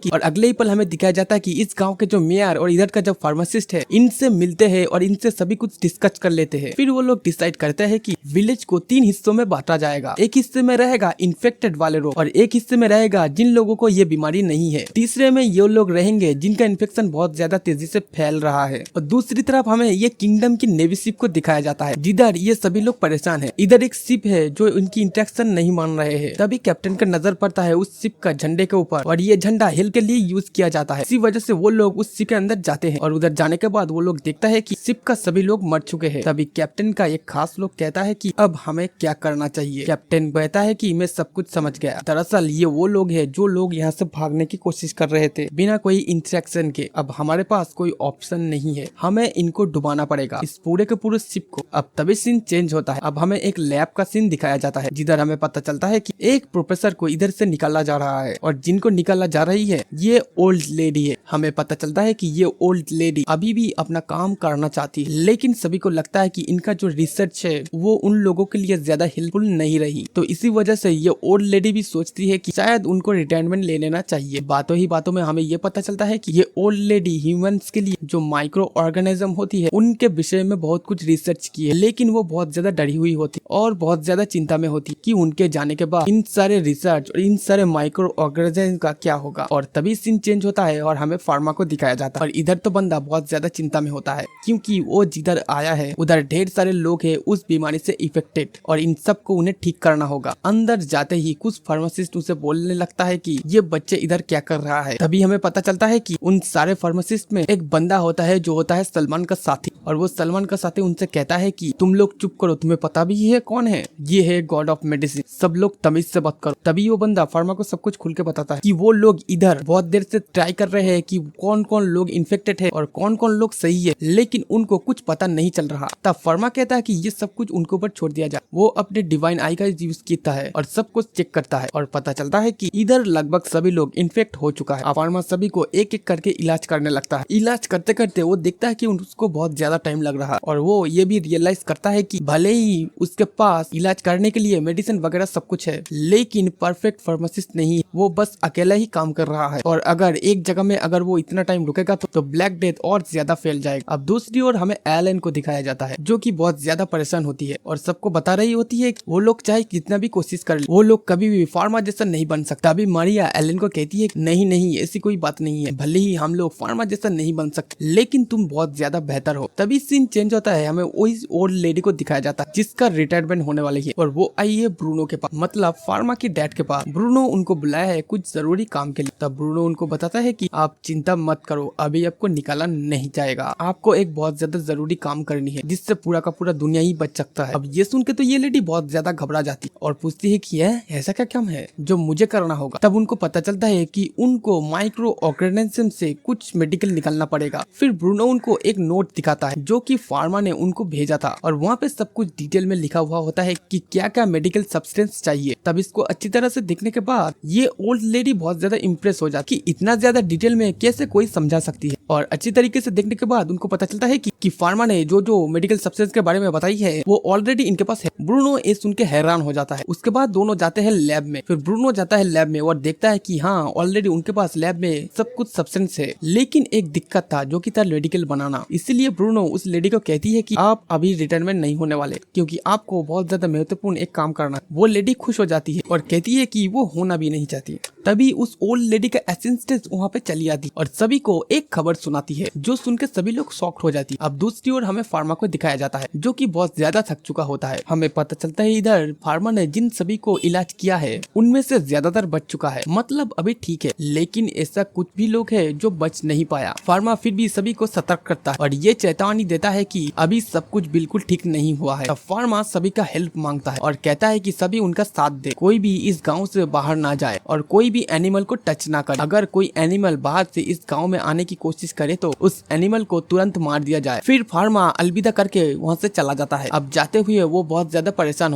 A: कि इस गांव के जो मेयर और इधर का जो फार्मासिस्ट है इनसे मिलते हैं और इनसे सभी कुछ डिस्कस कर लेते हैं। फिर वो लोग डिसाइड करते हैं कि विलेज को 3 हिस्सों में बांटा जाएगा। एक हिस्से में रहेगा इन्फेक्टेड वाले लोग और एक हिस्से में रहेगा जिन लोगों को ये बीमारी नहीं है। तीसरे में ये लोग रहेंगे जिनका इन्फेक्शन बहुत ज्यादा तेजी से फैल रहा है। और दूसरी तरफ हमें ये किंगडम की नेवी शिप को दिखाया जाता है जिधर ये सभी लोग परेशान है। इधर एक शिप है जो इनकी इंस्ट्रक्शन नहीं मान रहे हैं। तभी कैप्टन का नजर पड़ता है उस शिप का झंडे के ऊपर और ये झंडा हिल के लिए यूज किया जाता है। इसी वजह से वो लोग उस शिप के अंदर जाते हैं और उधर जाने के बाद वो लोग देखता है कि शिप का सभी लोग मर चुके हैं। तभी कैप्टन का एक खास लोग कहता है कि अब हमें क्या करना चाहिए। कैप्टन कहता है कि मैं सब कुछ समझ गया, दरअसल ये वो लोग हैं जो लोग यहाँ से भागने की कोशिश कर रहे थे बिना कोई इंस्ट्रक्शन के। अब हमारे पास कोई ऑप्शन नहीं है, हमें इनको डुबाना पड़ेगा इस पूरे के पूरे शिप को। अब तभी सीन चेंज होता है। अब हमें एक लैब का सीन दिखाया जाता है जिधर हमें पता चलता है कि एक प्रोफेसर को इधर से निकाला जा रहा है और जिनको निकाला जा रही है ये ओल्ड लेडी है। हमें पता चलता है कि ये ओल्ड लेडी अभी भी अपना काम करना चाहती है, लेकिन सभी को लगता है कि इनका जो रिसर्च है वो उन लोगों के लिए ज्यादा हेल्पफुल नहीं रही। तो इसी वजह से ये ओल्ड लेडी भी सोचती है कि शायद उनको रिटायरमेंट ले लेना चाहिए। बातों ही बातों में हमें ये पता चलता है कि ये ओल्ड लेडी ह्यूमंस के लिए जो माइक्रो ऑर्गेनिज्म होती है उनके विषय में बहुत कुछ रिसर्च की है, लेकिन वो बहुत ज्यादा डरी हुई होती और बहुत ज्यादा चिंता में होती कि उनके जाने के बाद इन सारे रिसर्च और इन सारे माइक्रो ऑर्गेनिज्म का क्या होगा। और तभी सीन चेंज होता है और हमें फार्मा को दिखाया जाता है और इधर तो बंदा बहुत ज्यादा चिंता में होता है क्योंकि वो जिधर आया है उधर ढेर सारे लोग हैं उस बीमारी से इफेक्टेड और इन सबको उन्हें ठीक करना होगा। अंदर जाते ही कुछ फार्मासिस्ट उसे बोलने लगता है कि ये बच्चे इधर क्या कर रहा है। तभी हमें पता चलता है कि उन सारे फार्मासिस्ट में एक बंदा होता है जो होता है सलमान का साथी और वो सलमान का साथी उनसे कहता है कि तुम लोग चुप करो, तुम्हें पता भी है कौन है, ये है गॉड ऑफ मेडिसिन, सब लोग तमीज से बात करो। तभी वो बंदा फार्मा को सब कुछ खुल के बताता है कि वो लोग इधर बहुत देर से ट्राई कर रहे हैं कि कौन कौन लोग इन्फेक्टेड है और कौन कौन लोग सही है, लेकिन उनको कुछ पता नहीं चल रहा। तब फार्मा कहता है कि ये सब कुछ उनके ऊपर छोड़ दिया जाए। वो अपने डिवाइन आई का यूज करता है और सब कुछ चेक करता है और पता चलता है कि इधर लगभग सभी लोग इन्फेक्ट हो चुका है। फार्मा सभी को एक एक करके इलाज करने लगता है। इलाज करते करते वो देखता है कि उसको बहुत ज्यादा टाइम लग रहा है और वो ये भी रियलाइज करता है कि भले ही उसके पास इलाज करने के लिए मेडिसिन वगैरह सब कुछ है, लेकिन परफेक्ट फार्मासिस्ट नहीं है, वो बस अकेला ही काम कर रहा है और अगर एक जगह में अगर वो इतना टाइम रुकेगा तो ब्लैक डेथ और ज्यादा फैल जाएगा। अब दूसरी ओर हमें एलन को दिखाया जाता है जो कि बहुत ज्यादा परेशान होती है और सबको बता रही होती है कि वो लोग चाहे कितना भी कोशिश कर ले वो लोग कभी भी फार्मा जैसा नहीं बन सकता। अभी मारिया एलन को कहती है नहीं नहीं ऐसी कोई बात नहीं है, भले ही हम लोग फार्मा जैसा नहीं बन सकते लेकिन तुम बहुत ज्यादा बेहतर हो। तभी सीन चेंज होता है, हमें वही ओल्ड लेडी को दिखाया जाता है जिसका रिटायरमेंट होने वाली है और वो आई है ब्रूनो के पास, मतलब फार्मा की डैड के पास। ब्रूनो उनको बुलाया है कुछ जरूरी काम के लिए। तब ब्रूनो उनको बताता है कि आप चिंता मत करो, अभी आपको निकाला नहीं जाएगा, आपको एक बहुत ज्यादा जरूरी काम करनी है जिससे पूरा का पूरा दुनिया ही बच सकता है। अब ये सुन के तो ये लेडी बहुत ज्यादा घबरा जाती और पूछती है कि ऐसा क्या काम है जो मुझे करना होगा। तब उनको पता चलता है कि उनको माइक्रो ऑर्गेनिज्म से कुछ मेडिकल निकालना पड़ेगा। फिर ब्रूनो उनको एक नोट दिखाता है जो कि फार्मा ने उनको भेजा था और वहाँ पे सब कुछ डिटेल में लिखा हुआ होता है कि क्या क्या मेडिकल सब्सटेंस चाहिए। तब इसको अच्छी तरह से देखने के बाद ये ओल्ड लेडी बहुत ज्यादा इम्प्रेस हो जाती कि इतना ज्यादा डिटेल में कैसे कोई समझा सकती है। और अच्छी तरीके से देखने के बाद उनको पता चलता है कि फार्मा ने जो जो मेडिकल सब्सटेंस के बारे में बताई है वो ऑलरेडी इनके पास है। ब्रूनो ये सुन के हैरान हो जाता है। उसके बाद दोनों जाते हैं लैब में। फिर ब्रूनो जाता है लैब में और देखता है कि हाँ ऑलरेडी उनके पास लैब में सब कुछ सब्सटेंस है, लेकिन एक दिक्कत था जो कि था मेडिकल बनाना। इसीलिए ब्रूनो उस लेडी को कहती है कि आप अभी रिटायरमेंट नहीं होने वाले क्योंकि आपको बहुत ज्यादा महत्वपूर्ण एक काम करना है। वो लेडी खुश हो जाती है और कहती है कि वो होना भी नहीं चाहती। तभी उस ओल्ड लेडी का असिस्टेंट वहाँ पे चली आती और सभी को एक खबर सुनाती है जो सुन के सभी लोग शॉक्ड हो जाती है। अब दूसरी ओर हमें फार्मा को दिखाया जाता है जो कि बहुत ज्यादा थक चुका होता है। हमें पता चलता है इधर फार्मा ने जिन सभी को इलाज किया है उनमें से ज्यादातर बच चुका है, मतलब अभी ठीक है, लेकिन ऐसा कुछ भी लोग है जो बच नहीं पाया। फार्मा फिर भी सभी को सतर्क करता है और ये चेतावनी देता है कि अभी सब कुछ बिल्कुल ठीक नहीं हुआ है। फार्मा सभी का हेल्प मांगता है और कहता है कि सभी उनका साथ दे, कोई भी इस गाँव से बाहर ना जाए और कोई भी एनिमल को टच ना करे। अगर कोई एनिमल बाहर से इस गांव में आने की कोशिश करे तो उस एनिमल को तुरंत मार दिया जाए। फिर फार्मा अलविदा करके वहां से चला जाता है। अब जाते हुए वो बहुत ज्यादा परेशान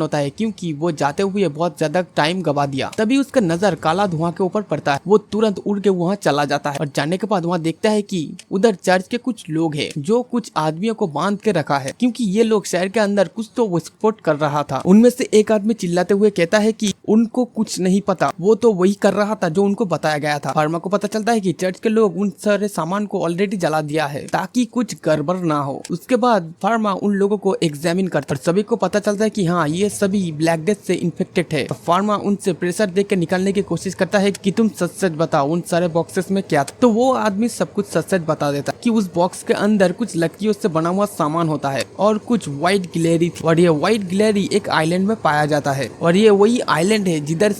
A: होता है क्योंकि वो जाते हुए बहुत ज्यादा टाइम गवा दिया। तभी उसका नजर काला धुआं के ऊपर पड़ता है। वो तुरंत उड़ के वहाँ चला जाता है और जाने के बाद वहाँ देखता है कि उधर चर्च के कुछ लोग हैं जो कुछ आदमियों को बांध के रखा है क्योंकि ये लोग शहर के अंदर कुछ तो विस्फोट कर रहा था। उनमें से एक आदमी चिल्लाते हुए कहता है कि उनको कुछ नहीं पता, वो तो वही कर रहा था जो उनको बताया गया था। फार्मा को पता चलता है कि चर्च के लोग उन सारे सामान को ऑलरेडी जला दिया है ताकि कुछ गड़बड़ ना हो। उसके बाद फार्मा उन लोगों को एग्जामिन करता है और सभी को पता चलता है कि हाँ ये सभी ब्लैक डेथ से इन्फेक्टेड है। फार्मा उनसे प्रेशर देख के निकालने की कोशिश करता है कि तुम सच सच बताओ उन सारे बॉक्सेस में क्या था। तो वो आदमी सब कुछ सच सच बता देता कि उस बॉक्स के अंदर कुछ लकड़ियों से बना हुआ सामान होता है और कुछ व्हाइट गिलहरी थी और ये व्हाइट गिलहरी एक आइलैंड में पाया जाता है और ये वही आइलैंड है जिधर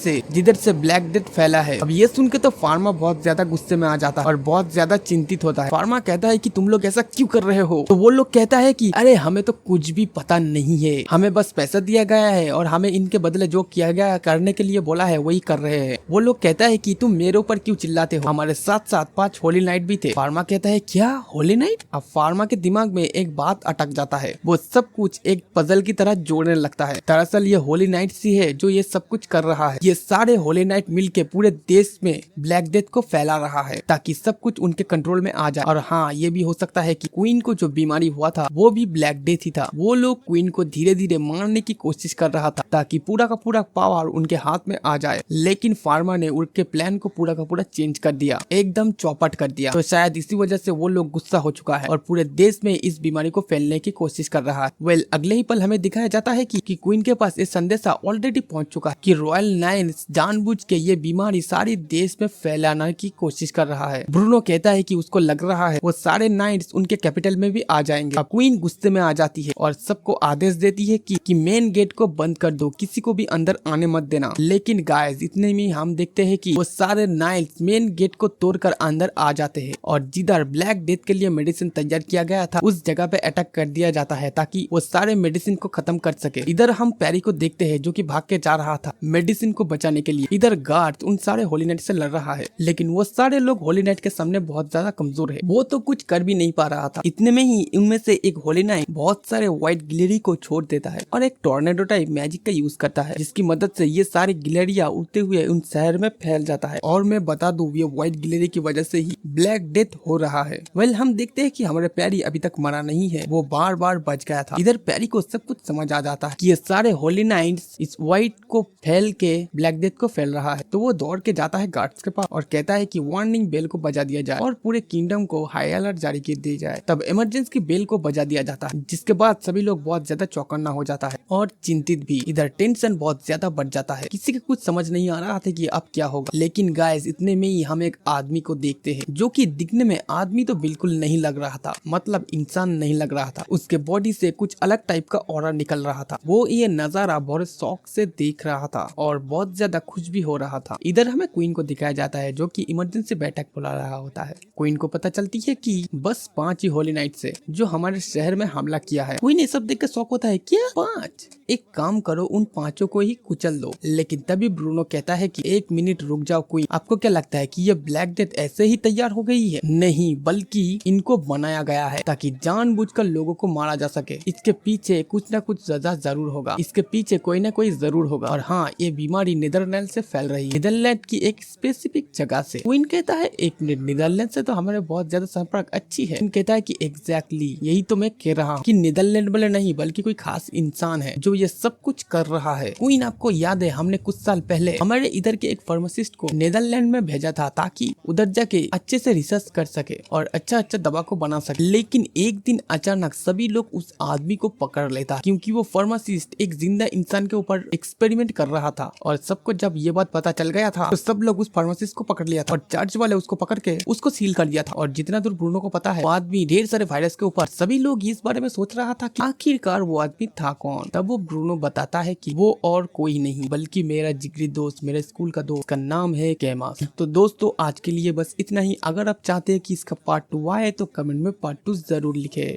A: से ब्लैक डेथ फैला है। अब ये सुन के तो फार्मा बहुत ज्यादा गुस्से में आ जाता है और बहुत ज्यादा चिंतित होता है। फार्मा कहता है कि तुम लोग ऐसा क्यों कर रहे हो? तो वो लोग कहता है कि अरे हमें तो कुछ भी पता नहीं है, हमें बस पैसा दिया गया है और हमें इनके बदले जो किया गया करने के लिए बोला है वही कर रहे हैं। वो लोग कहता है कि तुम मेरे ऊपर क्यों चिल्लाते हो, हमारे साथ साथ 5 होली नाइट भी थे। फार्मा कहता है क्या होली नाइट? अब फार्मा के दिमाग में एक बात अटक जाता है। वो सब कुछ एक पजल की तरह जोड़ने लगता है। दरअसल ये होली नाइट सी है जो ये सब कुछ कर रहा है। ये सारे होली नाइट मिलके पूरे देश में ब्लैक डेथ को फैला रहा है ताकि सब कुछ उनके कंट्रोल में आ जाए। और हाँ ये भी हो सकता है कि क्वीन को जो बीमारी हुआ था वो भी ब्लैक डेथ ही था। वो लोग क्वीन को धीरे धीरे मारने की कोशिश कर रहा था ताकि पूरा का पूरा पावर उनके हाथ में आ जाए, लेकिन फार्मा ने उनके प्लान को पूरा का पूरा चेंज कर दिया, एकदम चौपट कर दिया। तो शायद इसी वजह से वो लोग गुस्सा हो चुका है और पूरे देश में इस बीमारी को फैलने की कोशिश कर रहा है। अगले ही पल हमें दिखाया जाता है कि क्वीन के पास ये संदेशा ऑलरेडी पहुंच चुका है कि रॉयल नाइन्स जानबूझ के ये बीमारी सारी देश में फैलाने की कोशिश कर रहा है। ब्रूनो कहता है कि उसको लग रहा है वो सारे नाइट्स उनके कैपिटल में भी आ जाएंगे। अब क्वीन गुस्से में आ जाती है और सबको आदेश देती है कि मेन गेट को बंद कर दो, किसी को भी अंदर आने मत देना। लेकिन गाइस इतने में हम देखते हैं कि वो सारे नाइट्स मेन गेट को तोड़कर अंदर आ जाते हैं और जिधर ब्लैक डेथ के लिए मेडिसिन तैयार किया गया था उस जगह पे अटैक कर दिया जाता है ताकि वो सारे मेडिसिन को खत्म कर सके। इधर हम पैरी को देखते हैं जो कि भाग के जा रहा था मेडिसिन को बचाने के लिए। इधर गार्ड उन सारे होली नाइट से लड़ रहा है, लेकिन वो सारे लोग होली नाइट के सामने बहुत ज्यादा कमजोर है, वो तो कुछ कर भी नहीं पा रहा था। इतने में ही उनमें से एक होली नाइट बहुत सारे व्हाइट गिलहरी को छोड़ देता है और एक टॉर्नेडो टाइप मैजिक का यूज करता है जिसकी मदद से ये सारी गिलहरियां उड़ते हुए उन शहर में फैल जाता है। और मैं बता दूं ये व्हाइट गिलहरी की वजह से ही ब्लैक डेथ हो रहा है। हम देखते हैं कि हमारे पैरी अभी तक मरा नहीं है, वो बार बार बच गया था। इधर पैरी को सब कुछ समझ आ जाता है कि ये सारे होली नाइट्स इस व्हाइट को फैल के ब्लैक डेथ को फैल रहा है। तो वो दौड़ के जाता है गार्ड्स के पास और कहता है कि वार्निंग बेल को बजा दिया जाए और पूरे किंगडम को हाई अलर्ट जारी कर दी जाए। तब इमरजेंसी बेल को बजा दिया जाता है, जिसके बाद सभी लोग बहुत ज्यादा चौकन्ना हो जाता है और चिंतित भी। इधर टेंशन बहुत ज्यादा बढ़ जाता है, किसी को कुछ समझ नहीं आ रहा था कि अब क्या होगा। लेकिन गाइस इतने में ही हम एक आदमी को देखते हैं, जो कि दिखने में आदमी तो बिल्कुल नहीं लग रहा था, मतलब इंसान नहीं लग रहा था। उसके बॉडी से कुछ अलग टाइप का ऑरा निकल रहा था। वो ये नजारा बहुत शौक से देख रहा था और बहुत ज्यादा खुश भी हो रहा था। इधर हमें क्वीन को दिखाया जाता है, जो कि इमरजेंसी बैठक बुला रहा होता है। क्वीन को पता चलती है कि बस 5 ही होली नाइट से जो हमारे शहर में हमला किया है। क्वीन ये सब देख कर शौक होता है, क्या 5? एक काम करो, उन 5 को ही कुचल दो। लेकिन तभी ब्रूनो कहता है कि 1 मिनट रुक जाओ क्वीन, आपको क्या लगता है कि ये ब्लैक डेथ ऐसे ही तैयार हो गई है? नहीं, बल्कि इनको बनाया गया है ताकि जानबूझकर लोगों को मारा जा सके। इसके पीछे कुछ न कुछ वजह जरूर होगा, इसके पीछे कोई न कोई जरूर होगा। और हाँ, ये बीमारी नीदरलैंड से फैल रही है, नीदरलैंड की एक स्पेसिफिक जगह से। क्वीन कहता है 1 मिनट, नीदरलैंड से तो हमारे बहुत ज्यादा संपर्क अच्छी है। कहता है कि एग्जैक्टली यही तो मैं कह रहा हूँ कि नीदरलैंड वाले नहीं बल्कि कोई खास इंसान है जो ये सब कुछ कर रहा है। क्वीन आपको याद है हमने कुछ साल पहले हमारे इधर के एक फार्मासिस्ट को नीदरलैंड में भेजा था ताकि उधर जाके अच्छे से रिसर्च कर सके और अच्छा दवा को बना सके। लेकिन एक दिन अचानक सभी लोग उस आदमी को पकड़ लेता क्योंकि वो फार्मासिस्ट एक जिंदा इंसान के ऊपर एक्सपेरिमेंट कर रहा था। और सबको जब ये बात पता चल गया था तो सब लोग उस फार्मासिस्ट को पकड़ लिया था और चर्च वाले उसको पकड़ के उसको सील कर दिया था। और जितना दूर ब्रूनो को पता है वो आदमी ढेर सारे वायरस के ऊपर। सभी लोग इस बारे में सोच रहा था कि आखिरकार वो आदमी था कौन। तब वो ब्रूनो बताता है कि वो और कोई नहीं बल्कि मेरा जिगरी दोस्त, मेरे स्कूल का दोस्त, का नाम है केमास। तो दोस्तों आज के लिए बस इतना ही। अगर आप चाहते हैं कि इसका पार्ट 2 आए तो कमेंट में पार्ट 2 जरूर लिखे।